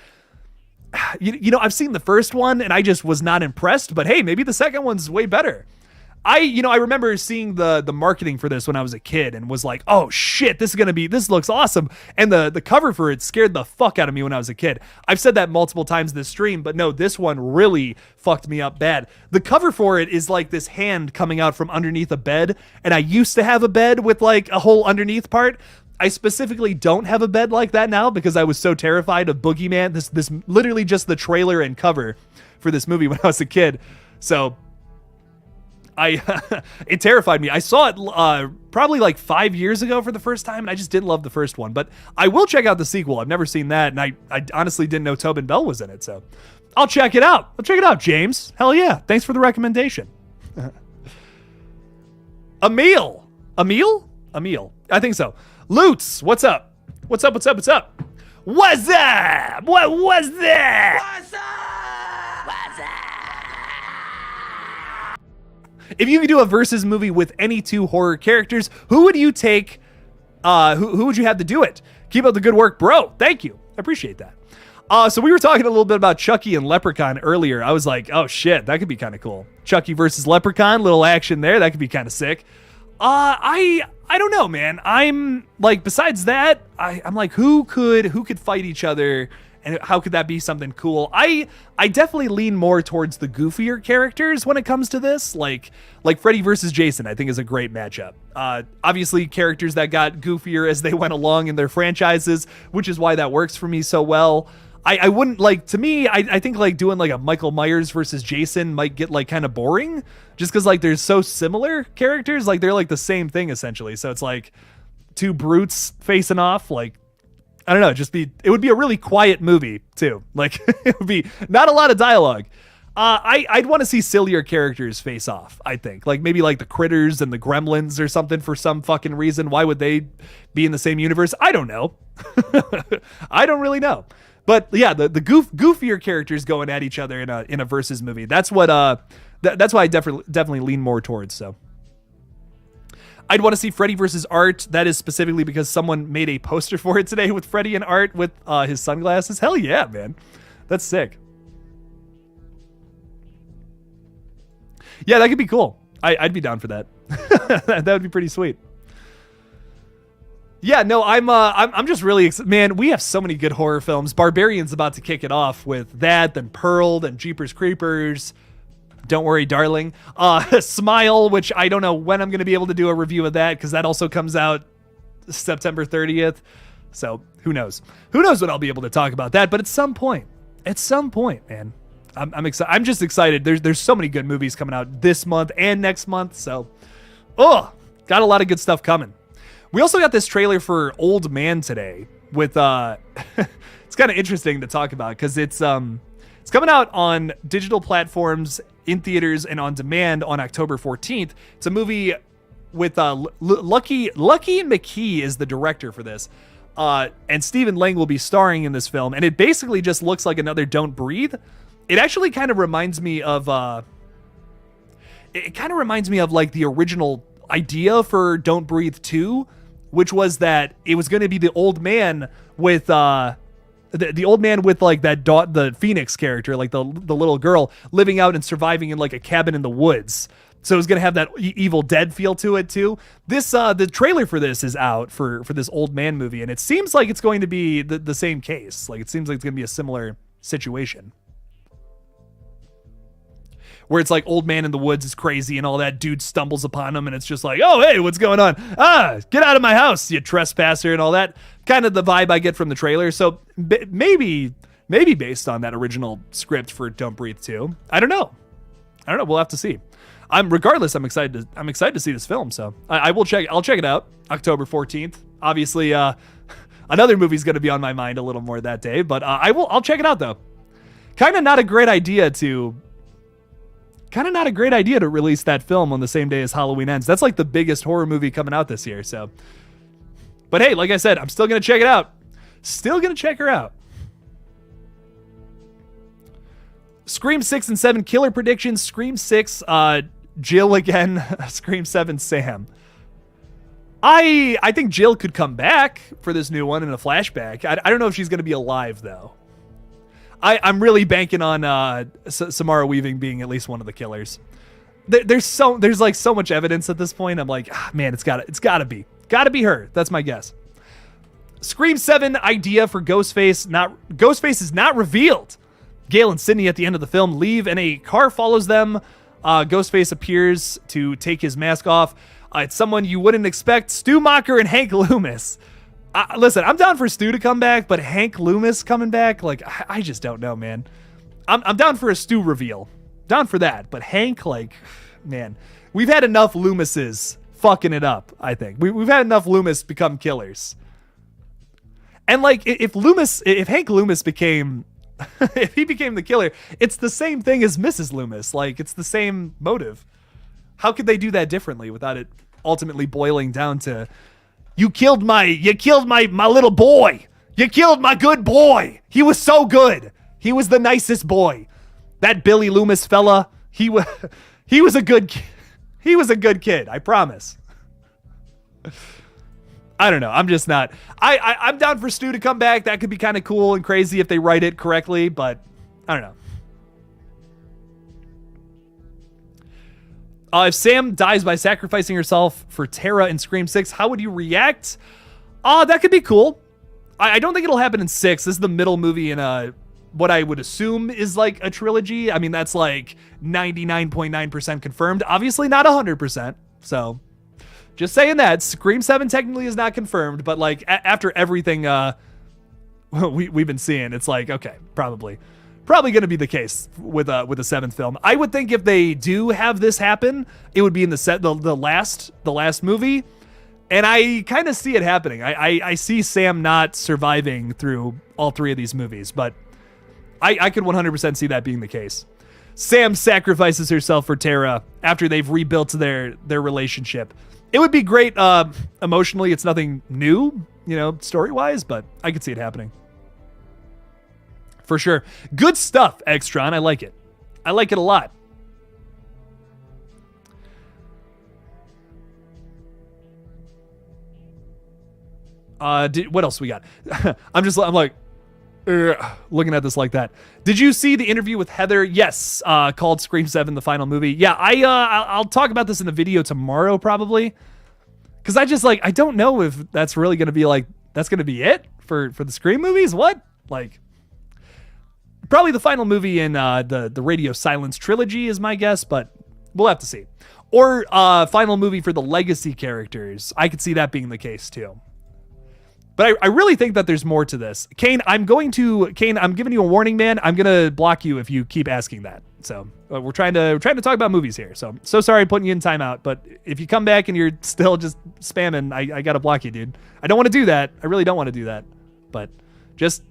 You know, I've seen the first one and I just was not impressed, but hey, maybe the second one's way better. I remember seeing the marketing for this when I was a kid and was like, oh shit, this looks awesome. And the cover for it scared the fuck out of me when I was a kid. I've said that multiple times this stream, but no, this one really fucked me up bad. The cover for it is like this hand coming out from underneath a bed. And I used to have a bed with like a whole underneath part. I specifically don't have a bed like that now because I was so terrified of Boogeyman. This literally just the trailer and cover for this movie when I was a kid. So it terrified me. I saw it probably like 5 years ago for the first time, and I just didn't love the first one. But I will check out the sequel. I've never seen that, and I honestly didn't know Tobin Bell was in it. So I'll check it out. James. Hell yeah. Thanks for the recommendation. Emil. I think so. Lutz, what's up? What's up? What's up? What was that? What's up? If you could do a versus movie with any two horror characters, who would you take? Who would you have to do it? Keep up the good work, bro. Thank you. I appreciate that. So we were talking a little bit about Chucky and Leprechaun earlier. I was like, oh shit, that could be kind of cool. Chucky versus Leprechaun, little action there. That could be kind of sick. I don't know, man. I'm like, besides that, I'm like, who could fight each other, and how could that be something cool? I definitely lean more towards the goofier characters when it comes to this, like Freddy versus Jason. I think is a great matchup. Obviously, characters that got goofier as they went along in their franchises, which is why that works for me so well. I wouldn't like, to me, I think like doing like a Michael Myers versus Jason might get like kind of boring just because like they're so similar characters. Like they're like the same thing essentially. So it's like two brutes facing off. Like, I don't know, it would be a really quiet movie too. Like it would be not a lot of dialogue. I'd want to see sillier characters face off, I think. Like maybe like the Critters and the Gremlins or something for some fucking reason. Why would they be in the same universe? I don't know. I don't really know. But yeah, the goofier characters going at each other in a versus movie. That's what that's why I definitely lean more towards. So I'd want to see Freddy versus Art. That is specifically because someone made a poster for it today with Freddy and Art with his sunglasses. Hell yeah, man. That's sick. Yeah, that could be cool. I'd be down for that. That would be pretty sweet. Yeah, no, I'm just really man. We have so many good horror films. Barbarian's about to kick it off with that, then Pearl, then Jeepers Creepers. Don't Worry, Darling. Smile, which I don't know when I'm going to be able to do a review of that because that also comes out September 30th. So who knows? Who knows what I'll be able to talk about that? But at some point, man. I'm excited. I'm just excited. There's so many good movies coming out this month and next month. So, got a lot of good stuff coming. We also got this trailer for Old Man today with it's kind of interesting to talk about because it's coming out on digital platforms, in theaters, and on demand on October 14th. It's a movie with Lucky McKee is the director for this. And Stephen Lang will be starring in this film, and it basically just looks like another Don't Breathe. It actually kind of reminds me of like the original idea for Don't Breathe 2, which was that it was going to be the old man with the old man with like the Phoenix character, like the little girl living out and surviving in like a cabin in the woods. So it was going to have that Evil Dead feel to it too. This the trailer for this is out for this Old Man movie, and it seems like it's going to be the same case. Like it seems like it's going to be a similar situation, where it's like old man in the woods is crazy and all that, dude stumbles upon him and it's just like, oh, hey, what's going on? Get out of my house, you trespasser, and all that. Kind of the vibe I get from the trailer. So maybe based on that original script for Don't Breathe 2. I don't know. We'll have to see. Regardless, I'm excited to see this film. So I'll check it out October 14th. Obviously, another movie's going to be on my mind a little more that day, but I'll check it out though. Kind of not a great idea to release that film on the same day as Halloween Ends. That's like the biggest horror movie coming out this year. So, but hey, like I said, I'm still going to check it out. Still going to check her out. Scream 6 and 7 killer predictions. Scream 6, Jill again. Scream 7, Sam. I think Jill could come back for this new one in a flashback. I don't know if she's going to be alive though. I'm really banking on Samara Weaving being at least one of the killers. There's like so much evidence at this point. I'm like, man, it's gotta be her. That's my guess. Scream 7 idea for Ghostface. Ghostface is not revealed. Gail and Sydney at the end of the film leave and a car follows them. Ghostface appears to take his mask off. It's someone you wouldn't expect. Stu Macher and Hank Loomis. Listen, I'm down for Stu to come back, but Hank Loomis coming back, like, I just don't know, man. I'm down for a Stu reveal. Down for that. But Hank, like, man, we've had enough Loomises fucking it up, I think. We've had enough Loomis become killers. And, like, if Hank Loomis became... if he became the killer, it's the same thing as Mrs. Loomis. Like, it's the same motive. How could they do that differently without it ultimately boiling down to... You killed my little boy. You killed my good boy. He was so good. He was the nicest boy. That Billy Loomis fella, he was a good kid, I promise. I don't know. I'm just not. I'm down for Stu to come back. That could be kind of cool and crazy if they write it correctly, but I don't know. If Sam dies by sacrificing herself for Tara in Scream 6, how would you react? That could be cool. I don't think it'll happen in 6. This is the middle movie in what I would assume is like a trilogy. I mean, that's like 99.9% confirmed. Obviously not 100%. So just saying that. Scream 7 technically is not confirmed, but like after everything we've been seeing. It's like, okay, probably going to be the case with the seventh film. I would think if they do have this happen, it would be in the last movie, and I kind of see it happening. I see Sam not surviving through all three of these movies, but I could 100% see that being the case. Sam sacrifices herself for Tara after they've rebuilt their relationship. It would be great emotionally. It's nothing new, story-wise, but I could see it happening. For sure. Good stuff, Extron. I like it. I like it a lot. What else we got? I'm like, looking at this like that. Did you see the interview with Heather? Yes, called Scream 7, the final movie. Yeah, I'll talk about this in a video tomorrow probably, because I don't know if that's really going to be that's going to be it for the Scream movies. What? Probably the final movie in the Radio Silence trilogy is my guess, but we'll have to see. Or final movie for the legacy characters. I could see that being the case too. But I really think that there's more to this. Kane, I'm giving you a warning, man. I'm gonna block you if you keep asking that. So we're trying to talk about movies here. So sorry putting you in timeout, but if you come back and you're still just spamming, I gotta block you, dude. I don't want to do that. I really don't want to do that. But just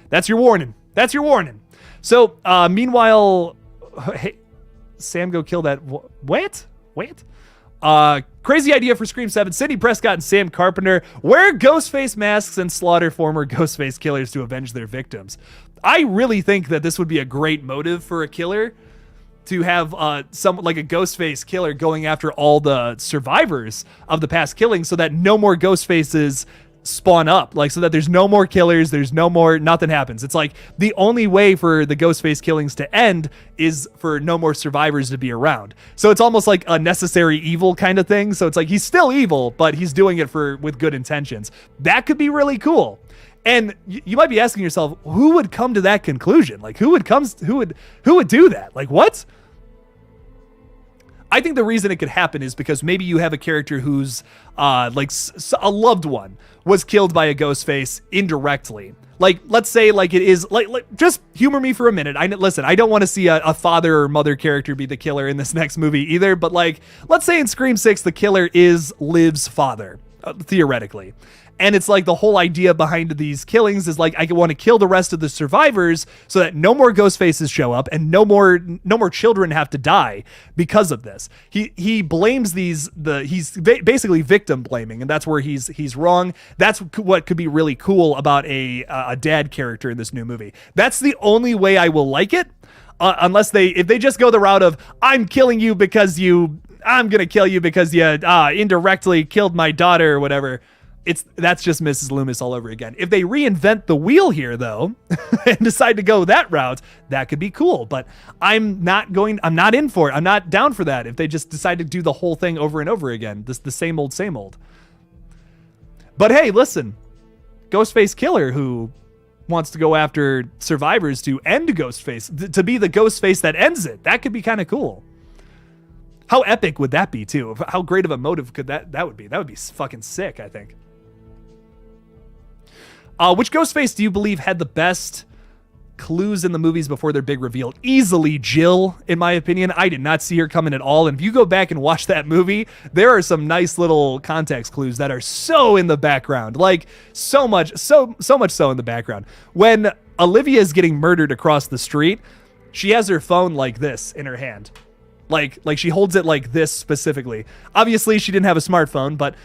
that's your warning. That's your warning. So meanwhile, hey, Sam, go kill that. Wait. Crazy idea for Scream 7. Sidney Prescott and Sam Carpenter wear Ghostface masks and slaughter former Ghostface killers to avenge their victims. I really think that this would be a great motive for a killer, to have some like a Ghostface killer going after all the survivors of the past killings, so that no more Ghostfaces spawn up, so that there's no more killers, nothing happens. It's like the only way for the Ghostface killings to end is for no more survivors to be around. So it's almost like a necessary evil kind of thing. So it's like he's still evil, but he's doing it with good intentions. That could be really cool. And you might be asking yourself, who would come to that conclusion? Who would do that? What? I think the reason it could happen is because maybe you have a character who's a loved one was killed by a Ghostface indirectly. Let's say it is just humor me for a minute. I don't want to see a father or mother character be the killer in this next movie either. But let's say in Scream 6, the killer is Liv's father, theoretically. And it's the whole idea behind these killings is I want to kill the rest of the survivors so that no more Ghostfaces show up and no more children have to die because of this. He blames he's basically victim blaming, and that's where he's wrong. That's what could be really cool about a dad character in this new movie. That's the only way I will like it, unless if they just go the route of I'm killing you because I'm gonna kill you because you indirectly killed my daughter or whatever. That's just Mrs. Loomis all over again. If they reinvent the wheel here, though, and decide to go that route, that could be cool. But I'm not in for it. I'm not down for that. If they just decide to do the whole thing over and over again, the same old. But hey, listen, Ghostface killer who wants to go after survivors to end Ghostface, to be the Ghostface that ends it. That could be kind of cool. How epic would that be too? How great of a motive could that would be? That would be fucking sick, I think. Which Ghostface do you believe had the best clues in the movies before their big reveal? Easily Jill, in my opinion. I did not see her coming at all. And if you go back and watch that movie, there are some nice little context clues that are so in the background. So much so in the background. When Olivia is getting murdered across the street, she has her phone like this in her hand. Like she holds it like this specifically. Obviously, she didn't have a smartphone, but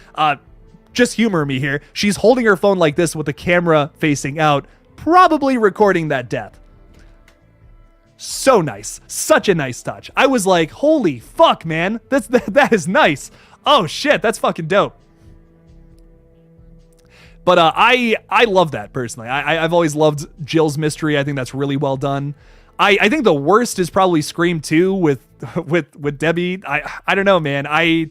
just humor me here. She's holding her phone like this with the camera facing out, probably recording that death. So nice. Such a nice touch. I was like, holy fuck, man. That is nice. Oh, shit. That's fucking dope. But I love that, personally. I've always loved Jill's mystery. I think that's really well done. I think the worst is probably Scream 2 with Debbie. I don't know, man.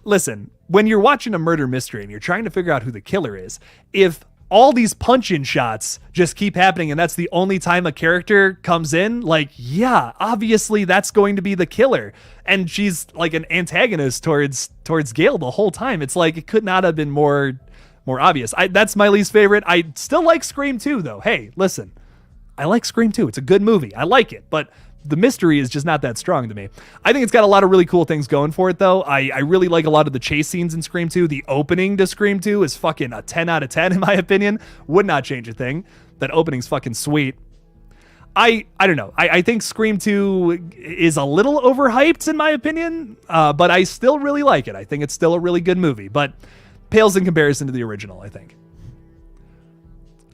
Listen, when you're watching a murder mystery and you're trying to figure out who the killer is, if all these punch-in shots just keep happening and that's the only time a character comes in, yeah, obviously that's going to be the killer. And she's like an antagonist towards Gale the whole time. It's like it could not have been more more obvious. That's my least favorite. I still like Scream 2 though. Hey, listen, I like Scream 2. It's a good movie. I like it, but the mystery is just not that strong to me. I think it's got a lot of really cool things going for it though. I really like a lot of the chase scenes in Scream 2. The opening to Scream 2 is fucking a 10 out of 10 in my opinion. Would not change a thing. That opening's fucking sweet. I don't know. I think Scream 2 is a little overhyped in my opinion, but I still really like it. I think it's still a really good movie, but pales in comparison to the original, I think.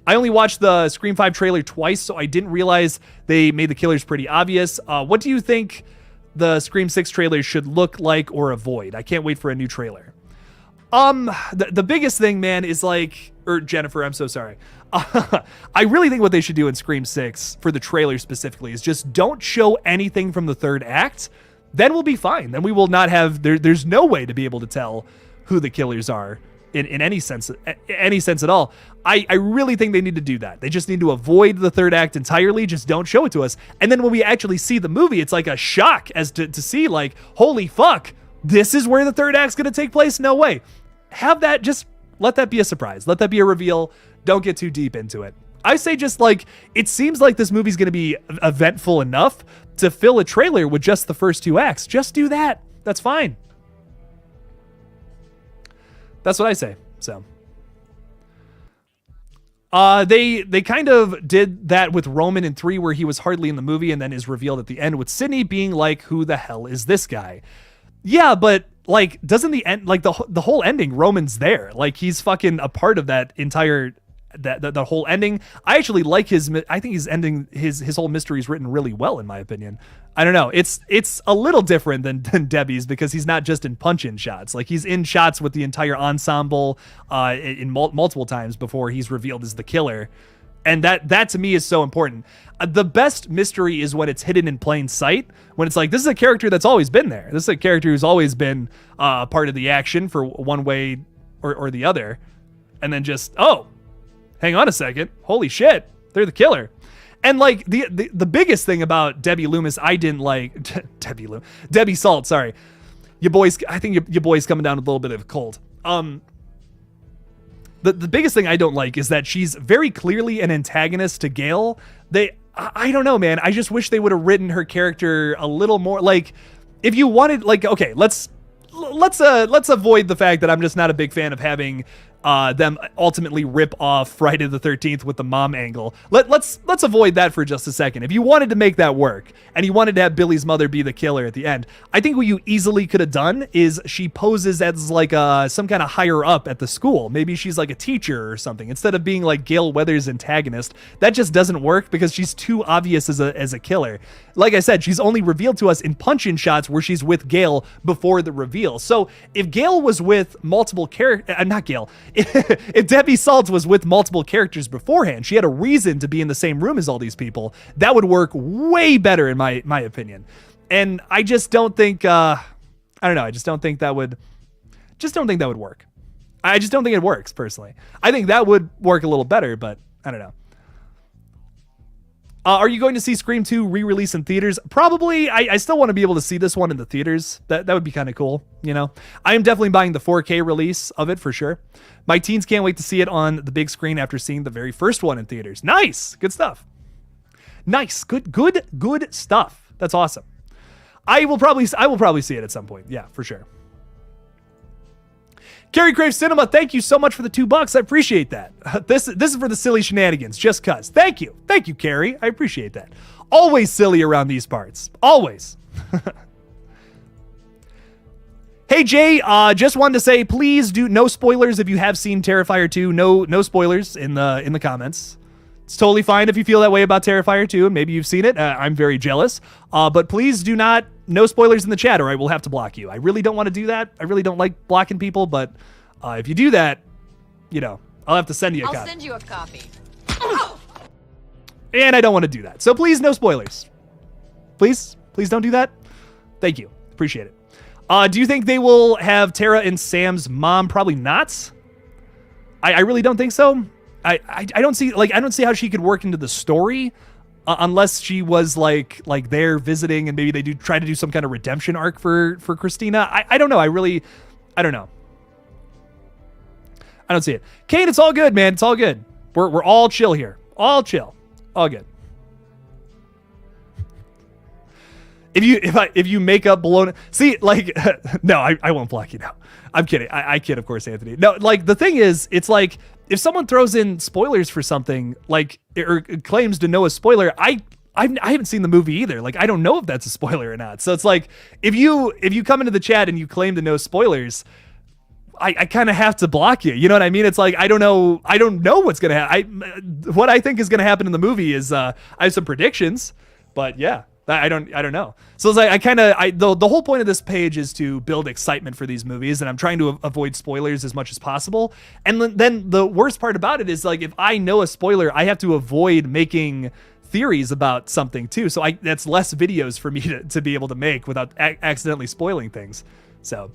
I only watched the Scream 5 trailer twice, so I didn't realize they made the killers pretty obvious. What do you think the Scream 6 trailer should look like or avoid? I can't wait for a new trailer. The biggest thing, man, is Jennifer, I'm so sorry. I really think what they should do in Scream 6 for the trailer specifically is just don't show anything from the third act. Then we'll be fine. Then we will not have, there's no way to be able to tell who the killers are. In any sense at all. I really think they need to do that. They just need to avoid the third act entirely. Just don't show it to us. And then when we actually see the movie, it's like a shock as to see like, holy fuck, this is where the third act's going to take place? No way. Have that, just let that be a surprise. Let that be a reveal. Don't get too deep into it. I say just like, it seems like this movie's going to be eventful enough to fill a trailer with just the first two acts. Just do that. That's fine. That's what I say. So, they kind of did that with Roman in 3, where he was hardly in the movie and then is revealed at the end, with Sydney being like, "Who the hell is this guy?" Yeah, but like, doesn't the end, like the whole ending, Roman's there, like he's fucking a part of that entire the whole ending. I actually like I think his ending, his whole mystery is written really well, in my opinion. I don't know. It's a little different than Debbie's, because he's not just in punch-in shots. Like, he's in shots with the entire ensemble in multiple times before he's revealed as the killer. And that to me is so important. The best mystery is when it's hidden in plain sight, when it's like, this is a character that's always been there. This is a character who's always been part of the action for one way or the other. And then just, oh, hang on a second. Holy shit, they're the killer. And like the biggest thing about Debbie Loomis, I didn't like Debbie Salt. Sorry, I think your boy's coming down with a little bit of a cold. The biggest thing I don't like is that she's very clearly an antagonist to Gale. I don't know, man. I just wish they would have written her character a little more. Like, if you wanted, like, okay, let's avoid the fact that I'm just not a big fan of having them ultimately rip off Friday the 13th with the mom angle. Let's avoid that for just a second. If you wanted to make that work and you wanted to have Billy's mother be the killer at the end, I think what you easily could have done is she poses as like some kind of higher up at the school. Maybe she's like a teacher or something, instead of being like Gale Weathers' antagonist. That just doesn't work because she's too obvious as a killer. Like I said, she's only revealed to us in punch-in shots where she's with Gale before the reveal. So if Gale was with multiple characters, not Gale, if Debbie Salt was with multiple characters beforehand, she had a reason to be in the same room as all these people, that would work way better in my opinion. And I just don't think, I don't know, I just don't think that would work. I just don't think it works, personally. I think that would work a little better, but I don't know. Are you going to see Scream 2 re-release in theaters? Probably. I still want to be able to see this one in the theaters. That would be kind of cool, you know? I am definitely buying the 4K release of it for sure. My teens can't wait to see it on the big screen after seeing the very first one in theaters. Nice. Good stuff. Nice. Good stuff. That's awesome. I will probably see it at some point. Yeah, for sure. Carrie Crave Cinema, thank you so much for the $2. I appreciate that. This is for the silly shenanigans, just cuz. Thank you, Carrie. I appreciate that. Always silly around these parts. Always. Hey Jay, just wanted to say, please do no spoilers if you have seen Terrifier 2. No spoilers in the comments. It's totally fine if you feel that way about Terrifier 2, and maybe you've seen it. I'm very jealous. But please do not, no spoilers in the chat, or I will have to block you. I really don't want to do that. I really don't like blocking people, but if you do that, you know, I'll have to send you a copy. I'll send you a copy. And I don't want to do that. So please, no spoilers. Please don't do that. Thank you. Appreciate it. Do you think they will have Tara and Sam's mom? Probably not. I really don't think so. I don't see how she could work into the story unless she was like there visiting, and maybe they try to do some kind of redemption arc for Christina. I don't know. I don't know. I don't see it. Kane, it's all good, man. It's all good. We're all chill here. All chill. All good. If you make up baloney, see, like, no, I won't block you now. I'm kidding. I kid, of course, Anthony. No, like, the thing is, it's like, if someone throws in spoilers for something, like, or claims to know a spoiler, I haven't seen the movie either. Like, I don't know if that's a spoiler or not. So it's like, if you come into the chat and you claim to know spoilers, I kind of have to block you. You know what I mean? It's like, I don't know what's going to happen. What I think is going to happen in the movie is, I have some predictions, but yeah. I don't know. So it's like, the whole point of this page is to build excitement for these movies, and I'm trying to avoid spoilers as much as possible. And then the worst part about it is, like, if I know a spoiler, I have to avoid making theories about something too. So that's less videos for me to be able to make without accidentally spoiling things. So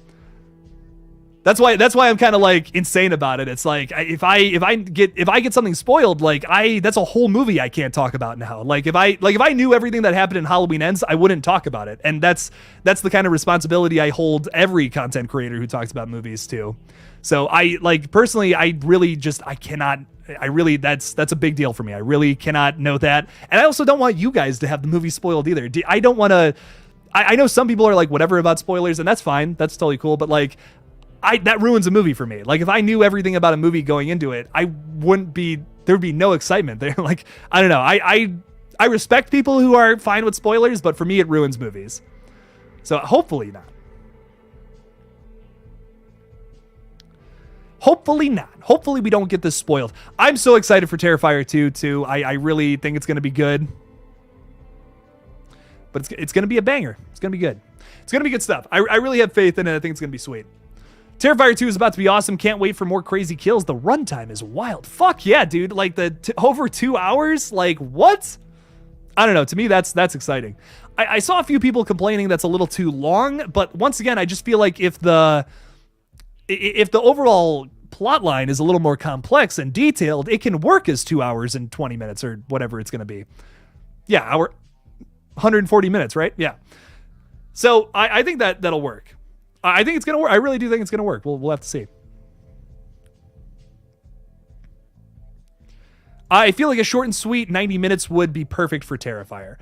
that's why I'm kind of like insane about it. It's like, if I get something spoiled, like, that's a whole movie I can't talk about now. Like, if I knew everything that happened in Halloween Ends, I wouldn't talk about it. And that's the kind of responsibility I hold every content creator who talks about movies too. So personally, that's a big deal for me. I really cannot know that. And I also don't want you guys to have the movie spoiled either. I don't want to, I know some people are like, whatever about spoilers, and that's fine. That's totally cool. But like, that ruins a movie for me. Like, if I knew everything about a movie going into it, there'd be no excitement there. Like, I don't know. I respect people who are fine with spoilers, but for me, it ruins movies. So hopefully not. Hopefully not. Hopefully we don't get this spoiled. I'm so excited for Terrifier 2 too. I really think it's going to be good. But it's going to be a banger. It's going to be good. It's going to be good stuff. I really have faith in it. I think it's going to be sweet. Terrifier 2 is about to be awesome. Can't wait for more crazy kills. The runtime is wild. Fuck yeah, dude. Like, over 2 hours? Like, what? I don't know. To me, that's exciting. I saw a few people complaining that's a little too long, but once again, I just feel like if the overall plot line is a little more complex and detailed, it can work as 2 hours and 20 minutes or whatever it's going to be. Yeah, 140 minutes, right? Yeah. So I think that'll work. I think it's going to work. I really do think it's going to work. We'll have to see. I feel like a short and sweet 90 minutes would be perfect for Terrifier.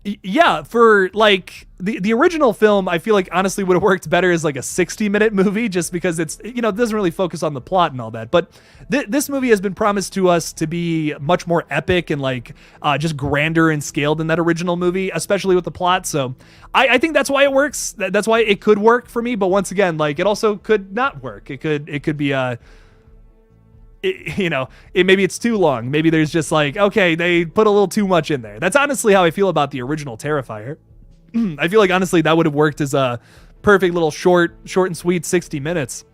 Yeah, for like the original film, I feel like honestly would have worked better as like a 60-minute movie, just because it's, it doesn't really focus on the plot and all that. But this movie has been promised to us to be much more epic and like just grander and scaled than that original movie, especially with the plot. So I think that's why it works. That's why it could work for me. But once again, like, it also could not work. It could be maybe it's too long. Maybe there's just like, okay, they put a little too much in there. That's honestly how I feel about the original Terrifier. I feel like honestly that would have worked as a perfect little short and sweet 60 minutes.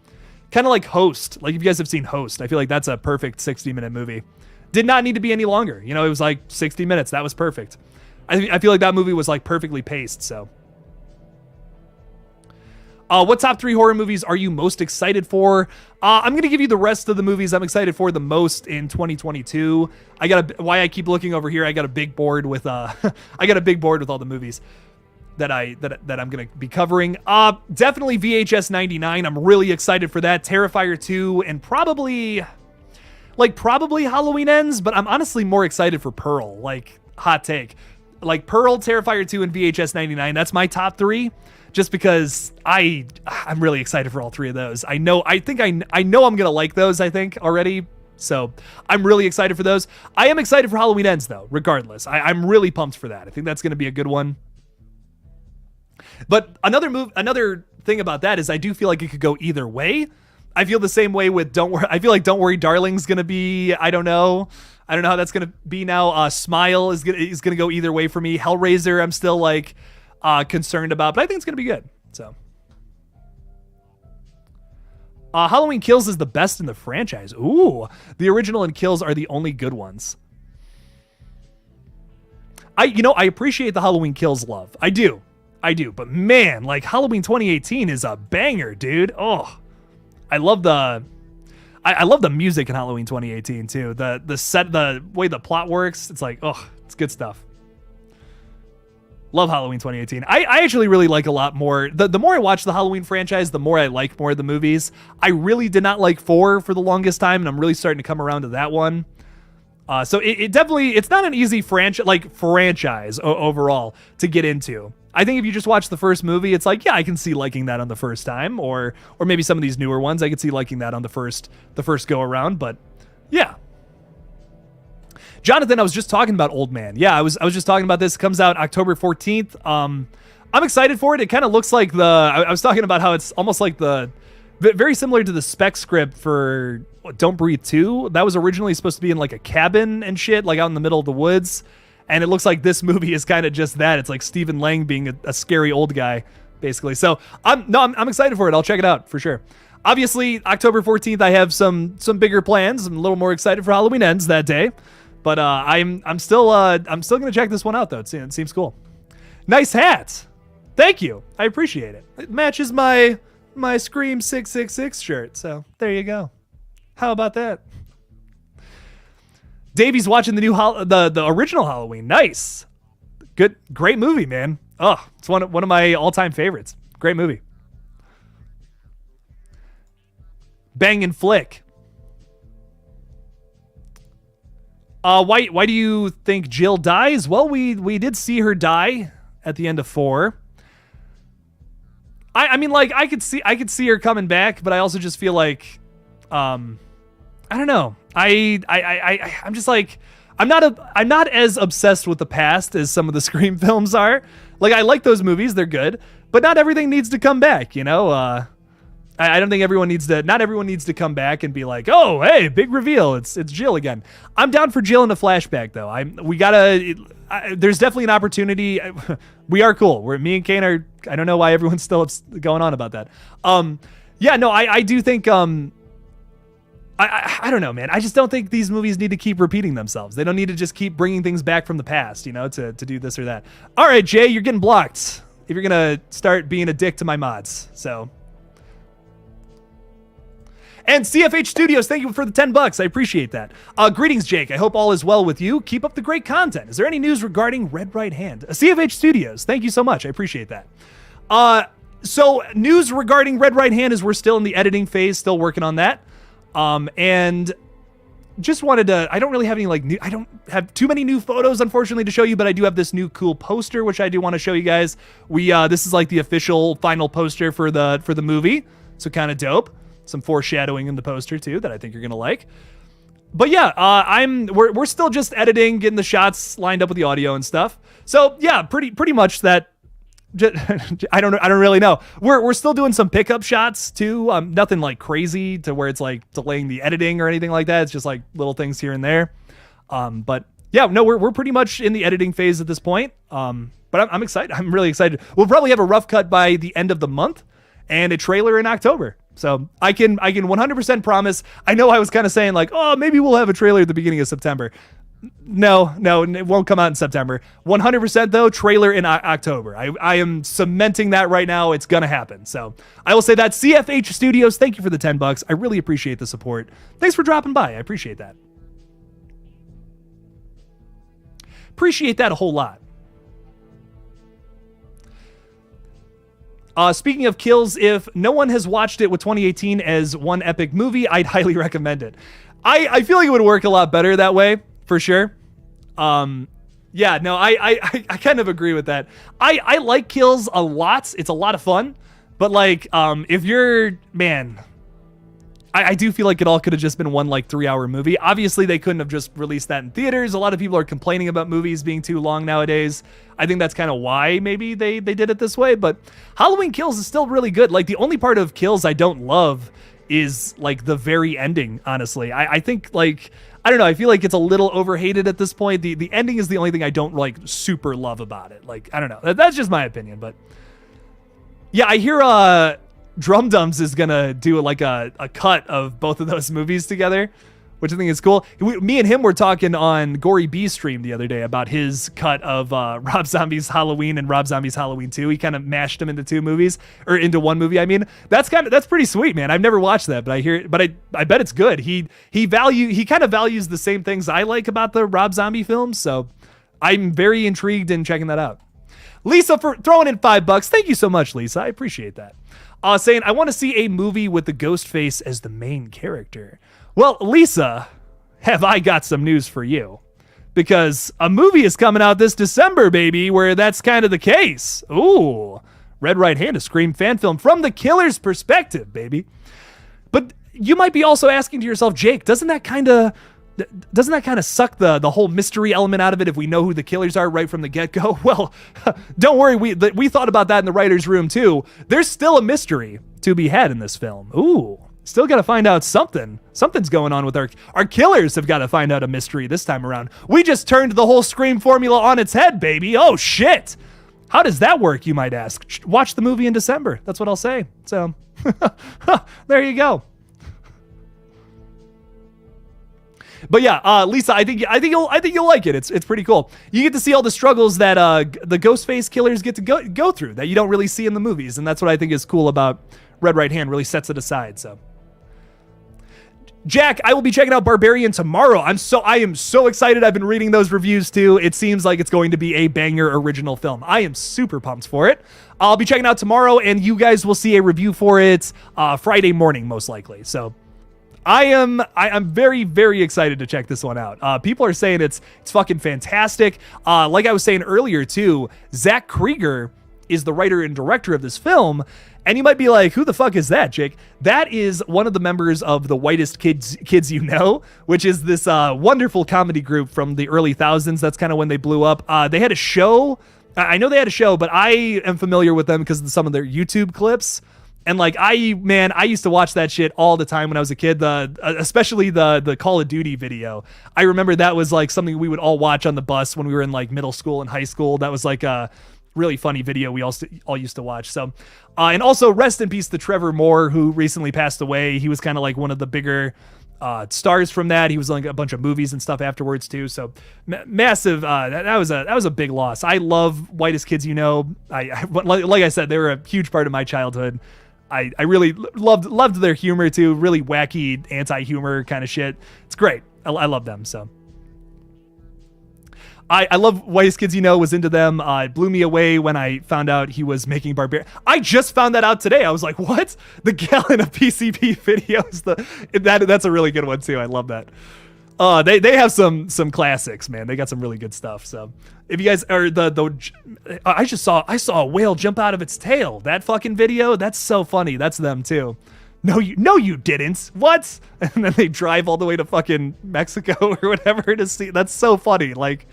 Kind of like Host. Like, if you guys have seen Host, I feel like that's a perfect 60-minute movie. Did not need to be any longer. It was like 60 minutes. That was perfect. I feel like that movie was like perfectly paced. So what top 3 horror movies are you most excited for? I'm going to give you the rest of the movies I'm excited for the most in 2022. Why I keep looking over here, I got a big board with all the movies that I'm going to be covering. Definitely VHS 99. I'm really excited for that. Terrifier 2 and probably Halloween Ends, but I'm honestly more excited for Pearl. Like, hot take. Like, Pearl, Terrifier 2 and VHS 99. That's my top 3. Just because I'm really excited for all 3 of those. I know I'm going to like those, I think, already. So I'm really excited for those. I am excited for Halloween Ends, though, regardless. I'm really pumped for that. I think that's going to be a good one. But another thing about that is I do feel like it could go either way. I feel the same way with Don't Worry. I feel like Don't Worry Darling's going to be, I don't know how that's going to be now. Smile is going to go either way for me. Hellraiser, I'm still like concerned about, but I think it's going to be good. So Halloween Kills is the best in the franchise. Ooh, the original and Kills are the only good ones. I appreciate the Halloween Kills love. I do. But man, like, Halloween 2018 is a banger, dude. Oh, I love the music in Halloween 2018 too. The set, the way the plot works, it's like, oh, it's good stuff. Love Halloween 2018. I actually really like a lot more. The more I watch the Halloween franchise, the more I like more of the movies. I really did not like 4 for the longest time, and I'm really starting to come around to that one. So it definitely, it's not an easy franchise overall to get into. I think if you just watch the first movie, it's like, yeah, I can see liking that on the first time, or maybe some of these newer ones, I could see liking that on the first go around, but yeah. Jonathan, I was just talking about Old Man. Yeah, I was just talking about this. It comes out October 14th. I'm excited for it. It kind of looks like I was talking about how it's almost like very similar to the spec script for Don't Breathe 2. That was originally supposed to be in like a cabin and shit, like out in the middle of the woods. And it looks like this movie is kind of just that. It's like Stephen Lang being a scary old guy, basically. So I'm excited for it. I'll check it out for sure. Obviously, October 14th, I have some bigger plans. I'm a little more excited for Halloween Ends that day. But I'm still gonna check this one out though. It seems cool. Nice hat. Thank you. I appreciate it. It matches my Scream 666 shirt. So there you go. How about that? Davey's watching the new the original Halloween. Nice. Good, great movie, man. Oh, it's one of my all-time favorites. Great movie. Bangin' flick. Why do you think Jill dies? Well, we did see her die at the end of 4. I mean, like, I could see her coming back, but I also just feel like, I don't know. I'm just like, I'm not as obsessed with the past as some of the Scream films are. Like, I like those movies, they're good, but not everything needs to come back, you know? I don't think not everyone needs to come back and be like, oh, hey, big reveal. It's Jill again. I'm down for Jill in a flashback though. There's definitely an opportunity. We are cool. Me and Kane are, I don't know why everyone's still going on about that. Yeah, no, I do think, I don't know, man. I just don't think these movies need to keep repeating themselves. They don't need to just keep bringing things back from the past, you know, to do this or that. All right, Jay, you're getting blocked if you're going to start being a dick to my mods. So. And CFH Studios, thank you for the $10. I appreciate that. Greetings, Jake. I hope all is well with you. Keep up the great content. Is there any news regarding Red Right Hand? CFH Studios, thank you so much. I appreciate that. So news regarding Red Right Hand is we're still in the editing phase, still working on that. And just wanted to, I don't really have any I don't have too many new photos, unfortunately, to show you, but I do have this new cool poster, which I do want to show you guys. This is like the official final poster for the movie. So kind of dope. Some foreshadowing in the poster too that I think you're gonna like. But yeah, we're still just editing, getting the shots lined up with the audio and stuff. So yeah, pretty much that. I don't really know. We're still doing some pickup shots too. Nothing like crazy to where it's like delaying the editing or anything like that. It's just like little things here and there. But yeah, no, we're pretty much in the editing phase at this point. But I'm excited. I'm really excited. We'll probably have a rough cut by the end of the month and a trailer in October. So I can 100% promise. I know I was kind of saying like, oh, maybe we'll have a trailer at the beginning of September. No, it won't come out in September. 100% though, trailer in October. I am cementing that right now. It's going to happen. So I will say that. CFH Studios, thank you for the $10. I really appreciate the support. Thanks for dropping by. I appreciate that. Appreciate that a whole lot. Speaking of kills, if no one has watched it with 2018 as one epic movie, I'd highly recommend it. I feel like it would work a lot better that way, for sure. Yeah, no, I kind of agree with that. I like kills a lot. It's a lot of fun. But like, if you're, man, I do feel like it all could have just been one like 3-hour movie. Obviously, they couldn't have just released that in theaters. A lot of people are complaining about movies being too long nowadays. I think that's kind of why maybe they did it this way. But Halloween Kills is still really good. Like the only part of Kills I don't love is like the very ending, honestly. I think like, I don't know. I feel like it's a little overhated at this point. The ending is the only thing I don't like super love about it. Like, I don't know. That's just my opinion. But yeah, I hear Drum Dums is gonna do like a cut of both of those movies together, which I think is cool. Me and him were talking on Gory B's stream the other day about his cut of Rob Zombie's Halloween and Rob Zombie's Halloween 2. He kind of mashed them into two movies, or into one movie. I mean, that's pretty sweet, man. I've never watched that, but I bet it's good. He kind of values the same things I like about the Rob Zombie films, so I'm very intrigued in checking that out. Lisa for throwing in $5. Thank you so much, Lisa. I appreciate that. Saying, I want to see a movie with the ghost face as the main character. Well, Lisa, have I got some news for you? Because a movie is coming out this December, baby, where that's kind of the case. Ooh, Red Right Hand, a Scream fan film from the killer's perspective, baby. But you might be also asking to yourself, Jake, doesn't that kind of suck the whole mystery element out of it if we know who the killers are right from the get-go? Well, don't worry, we thought about that in the writer's room too. There's still a mystery to be had in this film. Ooh, still got to find out something. Something's going on with our killers have got to find out a mystery this time around. We just turned the whole Scream formula on its head, baby. Oh, shit. How does that work, you might ask? Watch the movie in December. That's what I'll say. So, there you go. But yeah, Lisa, I think you'll like it. It's pretty cool. You get to see all the struggles that the Ghostface killers get to go through that you don't really see in the movies, and that's what I think is cool about Red Right Hand. Really sets it aside. So, Jack, I will be checking out Barbarian tomorrow. I am so excited. I've been reading those reviews too. It seems like it's going to be a banger original film. I am super pumped for it. I'll be checking out tomorrow, and you guys will see a review for it Friday morning, most likely. So. I'm very, very excited to check this one out. People are saying it's fucking fantastic. Like I was saying earlier too, Zach Krieger is the writer and director of this film. And you might be like, who the fuck is that, Jake? That is one of the members of the Whitest Kids You Know, which is this wonderful comedy group from the early thousands. That's kind of when they blew up. They had a show. I know they had a show, but I am familiar with them because of some of their YouTube clips. And like, I used to watch that shit all the time when I was a kid, especially the Call of Duty video. I remember that was like something we would all watch on the bus when we were in like middle school and high school. That was like a really funny video we all used to watch. So, and also rest in peace to Trevor Moore, who recently passed away. He was kind of like one of the bigger stars from that. He was like a bunch of movies and stuff afterwards too. So massive. That was a big loss. I love Whitest Kids You Know. Like I said, they were a huge part of my childhood. I really loved their humor too. Really wacky anti-humor kind of shit. It's great. I love them. So I love Whitest Kids You Know, was into them. It blew me away when I found out he was making Barbarian. I just found that out today. I was like, what? The Gallon of PCP videos. That's a really good one too. I love that. They have some classics, man. They got some really good stuff. So if you guys are I saw a whale jump out of its tail. That fucking video, that's so funny. That's them too. No, you didn't. What? And then they drive all the way to fucking Mexico or whatever to see. That's so funny. Like,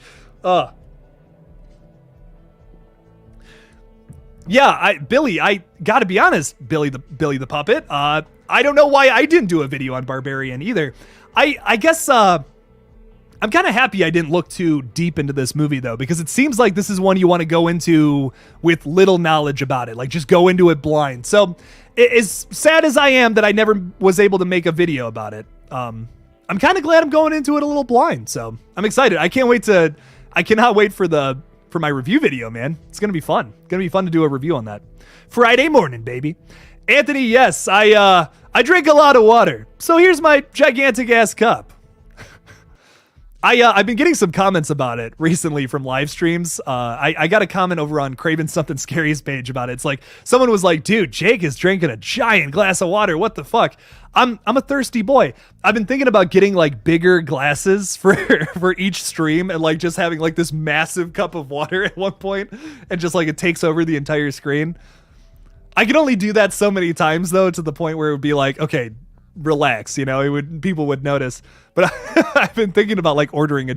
yeah, Billy, I gotta be honest, Billy the puppet. I don't know why I didn't do a video on Barbarian either. I guess I'm kind of happy I didn't look too deep into this movie though, because it seems like this is one you want to go into with little knowledge about it. Like just go into it blind. So as sad as I am that I never was able to make a video about it, I'm kind of glad I'm going into it a little blind. So I'm excited. I cannot wait for my review video, man. It's going to be fun. It's going to be fun to do a review on that. Friday morning, baby. Anthony, yes, I drink a lot of water. So here's my gigantic ass cup. I've been getting some comments about it recently from live streams. I got a comment over on Craven Something Scary's page about it. It's like someone was like, dude, Jake is drinking a giant glass of water. What the fuck? I'm a thirsty boy. I've been thinking about getting like bigger glasses for each stream and like just having like this massive cup of water at one point and just like it takes over the entire screen. I can only do that so many times though, to the point where it would be like, okay, relax, you know, people would notice. But I've been thinking about like ordering a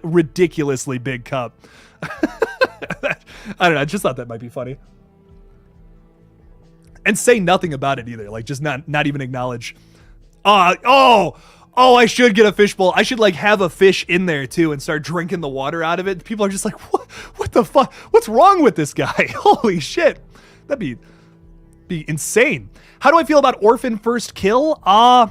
ridiculously big cup. I don't know. I just thought that might be funny. And say nothing about it either. Like just not even acknowledge. Oh, I should get a fishbowl. I should like have a fish in there too and start drinking the water out of it. People are just like, what the fuck? What's wrong with this guy? Holy shit. That'd be insane. How do I feel about Orphan First Kill? I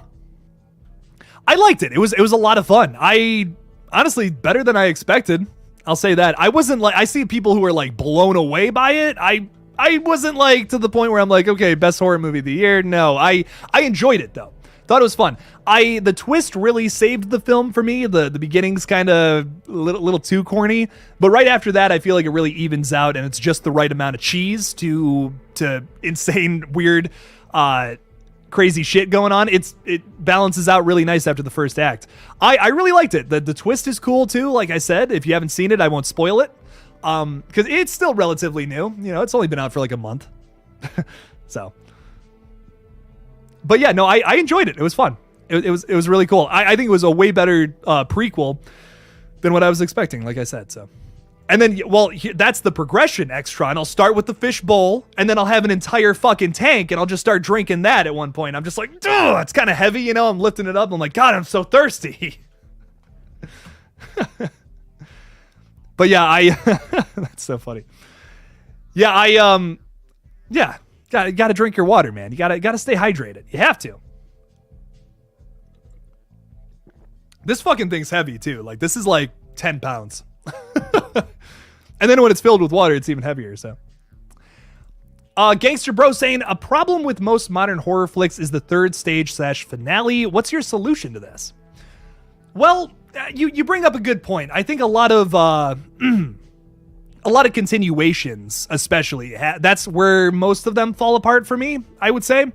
liked it. It was a lot of fun. I honestly, better than I expected. I'll say that. I wasn't like, I see people who are like blown away by it. I wasn't like to the point where I'm like, okay, best horror movie of the year. No, I enjoyed it though. Thought it was fun. The twist really saved the film for me. The beginning's kind of a little too corny, but right after that, I feel like it really evens out, and it's just the right amount of cheese to insane, weird, crazy shit going on. It balances out really nice after the first act. I really liked it. The twist is cool too. Like I said, if you haven't seen it, I won't spoil it, because it's still relatively new. You know, it's only been out for like a month, so. But yeah, no, I enjoyed it. It was fun. It was really cool. I think it was a way better prequel than what I was expecting, like I said. So, and then, well, that's the progression extra. And I'll start with the fish bowl, and then I'll have an entire fucking tank, and I'll just start drinking that at one point. I'm just like, duh, it's kind of heavy, you know. I'm lifting it up. I'm like, God, I'm so thirsty. But yeah, that's so funny. Yeah, yeah. Got to drink your water, man. You got to stay hydrated. You have to. This fucking thing's heavy too. Like, this is like 10 pounds. And then when it's filled with water, it's even heavier. So, Gangster Bro saying, a problem with most modern horror flicks is the third stage / finale. What's your solution to this? Well, you bring up a good point. I think a lot of continuations, especially, that's where most of them fall apart for me, I would say.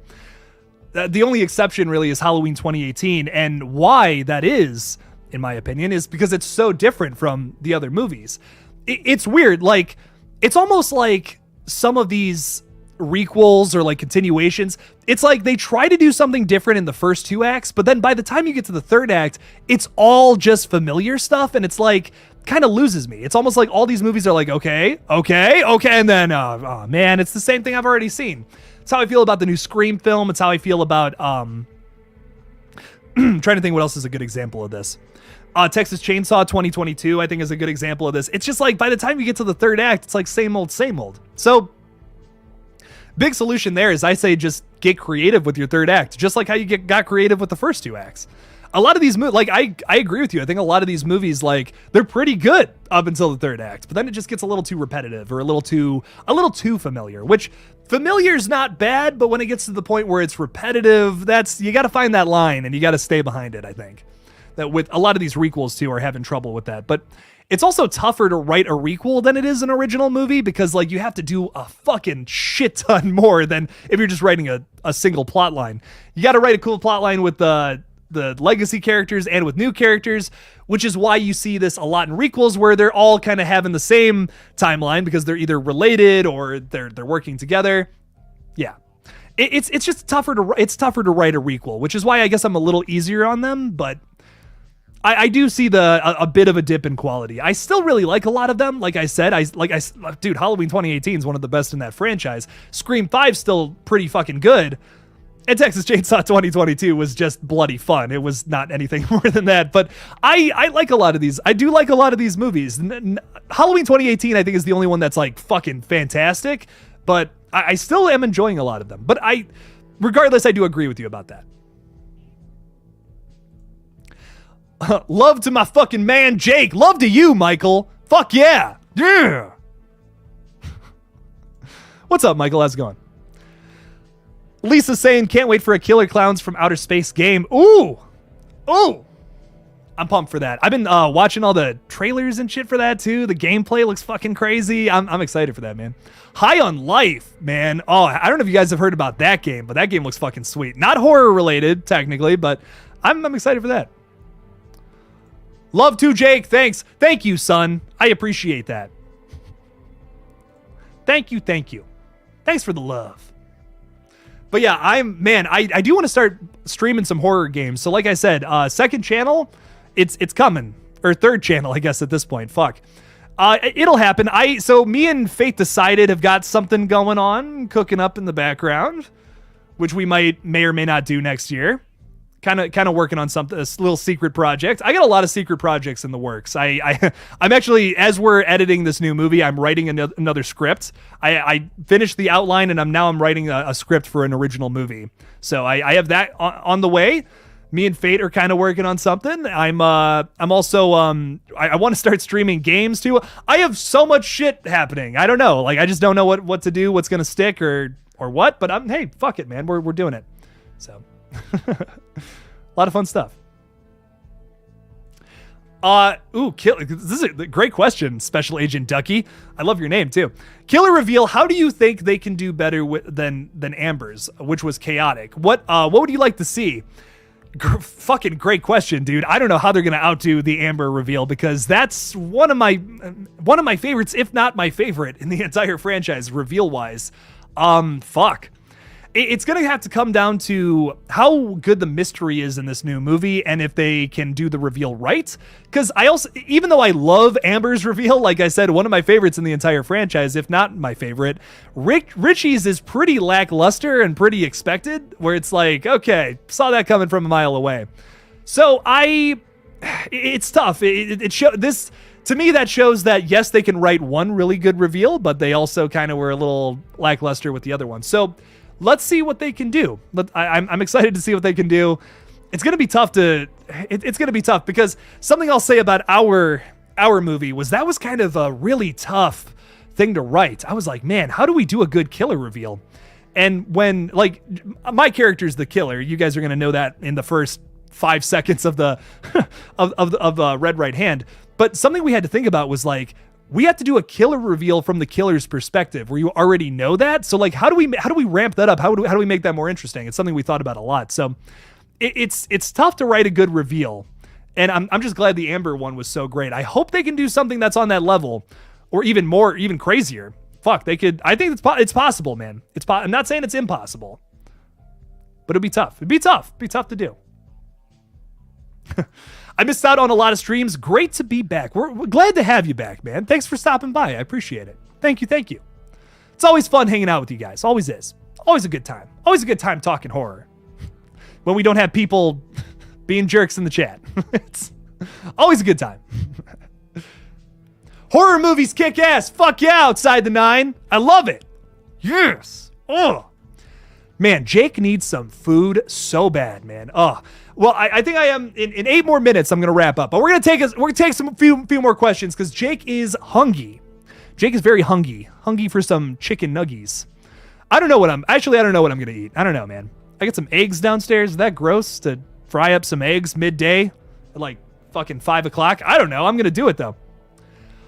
The only exception really is Halloween 2018, and why that is, in my opinion, is because it's so different from the other movies. It's weird. Like, it's almost like some of these requels or like continuations, it's like they try to do something different in the first 2 acts, but then by the time you get to the 3rd act, it's all just familiar stuff, and it's like, kind of loses me. It's almost like all these movies are like, okay, and then, oh man, it's the same thing I've already seen. It's how I feel about the new Scream film. It's how I feel about, trying to think what else is a good example of this. Texas Chainsaw 2022, I think, is a good example of this. It's just like, by the time you get to the 3rd act, it's like same old. So, big solution there is, I say, just get creative with your 3rd act, just like how you got creative with the first 2 acts. A lot of these movies, like, I agree with you. I think a lot of these movies, like, they're pretty good up until the 3rd act, but then it just gets a little too repetitive or a little too familiar, which familiar's not bad, but when it gets to the point where it's repetitive, you got to find that line and you got to stay behind it, I think. That with a lot of these requels too are having trouble with that, but it's also tougher to write a requel than it is an original movie, because like you have to do a fucking shit ton more than if you're just writing a single plot line. You got to write a cool plot line with the legacy characters and with new characters, which is why you see this a lot in requels, where they're all kind of having the same timeline because they're either related or they're working together. Yeah. It's just tougher to write a requel, which is why I guess I'm a little easier on them, but I do see a bit of a dip in quality. I still really like a lot of them. Like I said, dude, Halloween 2018 is one of the best in that franchise. Scream 5's still pretty fucking good. And Texas Chainsaw 2022 was just bloody fun. It was not anything more than that. But I like a lot of these. I do like a lot of these movies. Halloween 2018, I think, is the only one that's like fucking fantastic. But I still am enjoying a lot of them. But regardless, I do agree with you about that. Love to my fucking man, Jake. Love to you, Michael. Fuck yeah. Yeah. What's up, Michael? How's it going? Lisa's saying, can't wait for a Killer Clowns from Outer Space game. Ooh. I'm pumped for that. I've been watching all the trailers and shit for that too. The gameplay looks fucking crazy. I'm excited for that, man. High on Life, man. Oh, I don't know if you guys have heard about that game, but that game looks fucking sweet. Not horror related, technically, but I'm excited for that. Love to, Jake. Thanks. Thank you, son. I appreciate that. Thank you. Thanks for the love. But yeah, I do want to start streaming some horror games. So like I said, second channel, it's coming. Or third channel, I guess, at this point. Fuck. It'll happen. So me and Fate Decided have got something going on, cooking up in the background, which we may or may not do next year. Kind of working on something, a little secret project. I got a lot of secret projects in the works. I'm actually, as we're editing this new movie, I'm writing another script. I finished the outline, and I'm writing a script for an original movie. So I have that on the way. Me and Fate are kind of working on something. I'm also I want to start streaming games too. I have so much shit happening. I don't know. Like, I just don't know what to do, what's gonna stick or what. But hey, fuck it, man. We're doing it. So. A lot of fun stuff. This is a great question, Special Agent Ducky. I love your name too. Killer reveal. How do you think they can do better than Amber's, which was chaotic? What would you like to see? Fucking great question, dude. I don't know how they're gonna outdo the Amber reveal, because that's one of my favorites, if not my favorite in the entire franchise, reveal wise. Fuck. It's going to have to come down to how good the mystery is in this new movie, and if they can do the reveal right. Because even though I love Amber's reveal, like I said, one of my favorites in the entire franchise, if not my favorite, Richie's is pretty lackluster and pretty expected, where it's like, okay, saw that coming from a mile away. So it's tough. To me, that shows that, yes, they can write one really good reveal, but they also kind of were a little lackluster with the other one. So let's see what they can do. I'm excited to see what they can do. It's going to be tough it's going to be tough, because something I'll say about our movie was that was kind of a really tough thing to write. I was like, man, how do we do a good killer reveal? And when, like, my character's the killer, you guys are going to know that in the first 5 seconds of the of Red Right Hand. But something we had to think about was, like, we have to do a killer reveal from the killer's perspective, where you already know that. So, like, how do we ramp that up? How do we make that more interesting? It's something we thought about a lot. So it's tough to write a good reveal. And I'm just glad the Amber one was so great. I hope they can do something that's on that level, or even crazier. Fuck, they could. I think it's possible, man. I'm not saying it's impossible, but it'd be tough. It'd be tough to do. I missed out on a lot of streams. Great to be back. We're glad to have you back, man. Thanks for stopping by. I appreciate it. Thank you. It's always fun hanging out with you guys. Always is. Always a good time. Always a good time talking horror. When we don't have people being jerks in the chat. It's always a good time. Horror movies kick ass. Fuck yeah, Outside the Nine. I love it. Yes. Oh. Man, Jake needs some food so bad, man. Oh. Well, I think I am in 8 more minutes. I'm gonna wrap up, but we're gonna take some few more questions, because Jake is hungry. Jake is very hungry for some chicken nuggies. I don't know what I'm gonna eat. I don't know, man. I got some eggs downstairs. Is that gross to fry up some eggs midday at like fucking 5 o'clock? I don't know. I'm gonna do it though.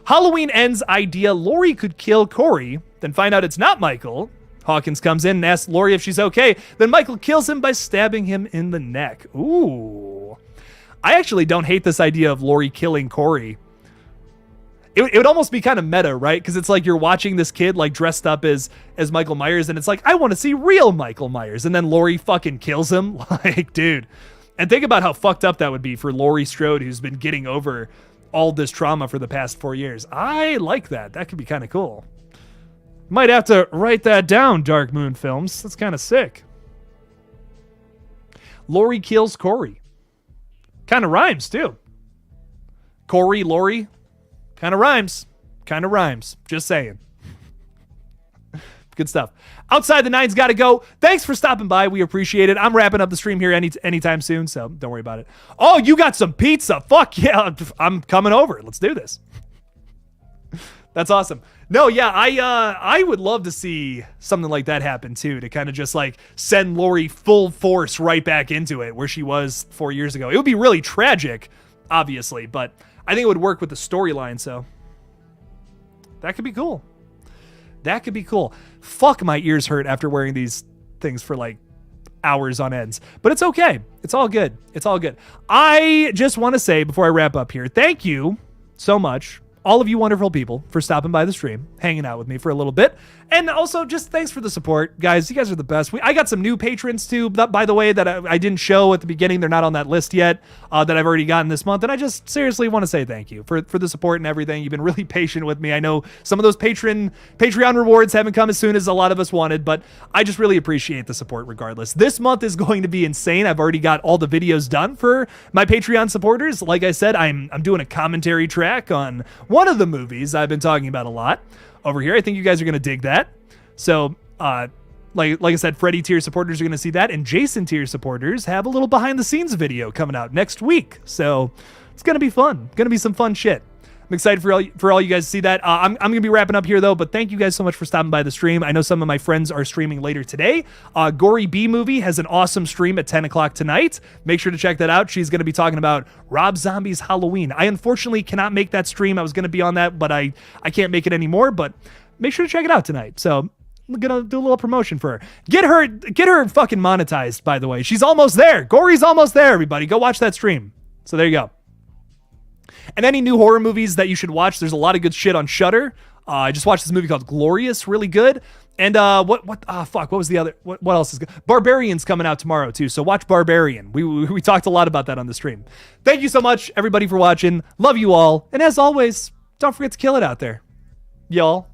Halloween Ends idea: Laurie could kill Corey, then find out it's not Michael. Hawkins comes in and asks Laurie if she's okay. Then Michael kills him by stabbing him in the neck. Ooh. I actually don't hate this idea of Laurie killing Corey. It would almost be kind of meta, right? Because it's like you're watching this kid like dressed up as Michael Myers, and it's like, I want to see real Michael Myers. And then Laurie fucking kills him. Like, dude. And think about how fucked up that would be for Laurie Strode, who's been getting over all this trauma for the past 4 years. I like that. That could be kind of cool. Might have to write that down, Dark Moon Films. That's kind of sick. Laurie kills Corey. Kind of rhymes, too. Corey, Laurie. Kind of rhymes. Just saying. Good stuff. Outside the Nine's got to go. Thanks for stopping by. We appreciate it. I'm wrapping up the stream here anytime soon, so don't worry about it. Oh, you got some pizza. Fuck yeah. I'm coming over. Let's do this. That's awesome. No, yeah, I would love to see something like that happen too, to kind of just like send Laurie full force right back into it where she was 4 years ago. It would be really tragic, obviously, but I think it would work with the storyline, so that could be cool. Fuck, my ears hurt after wearing these things for like hours on ends, but it's okay. It's all good. I just want to say before I wrap up here, thank you so much, all of you wonderful people, for stopping by the stream, hanging out with me for a little bit. And also just thanks for the support, guys. You guys are the best. I got some new patrons too, by the way, that I didn't show at the beginning. They're not on that list yet, that I've already gotten this month. And I just seriously want to say thank you for the support and everything. You've been really patient with me. I know some of those Patreon rewards haven't come as soon as a lot of us wanted, but I just really appreciate the support regardless. This month is going to be insane. I've already got all the videos done for my Patreon supporters. Like I said, I'm doing a commentary track on one of the movies I've been talking about a lot over here. I think you guys are going to dig that. So, like I said, Freddy tier supporters are going to see that, and Jason tier supporters have a little behind the scenes video coming out next week. So it's going to be fun. Going to be some fun shit. I'm excited for all you guys to see that. I'm going to be wrapping up here, though, but thank you guys so much for stopping by the stream. I know some of my friends are streaming later today. Gory B Movie has an awesome stream at 10 o'clock tonight. Make sure to check that out. She's going to be talking about Rob Zombie's Halloween. I unfortunately cannot make that stream. I was going to be on that, but I can't make it anymore, but make sure to check it out tonight. So I'm going to do a little promotion for her. Get her fucking monetized, by the way. She's almost there. Gory's almost there, everybody. Go watch that stream. So there you go. And any new horror movies that you should watch, there's a lot of good shit on Shudder. I just watched this movie called Glorious, really good. And what was the other, what else is good? Barbarian's coming out tomorrow too, so watch Barbarian. We talked a lot about that on the stream. Thank you so much, everybody, for watching. Love you all. And as always, don't forget to kill it out there. Y'all.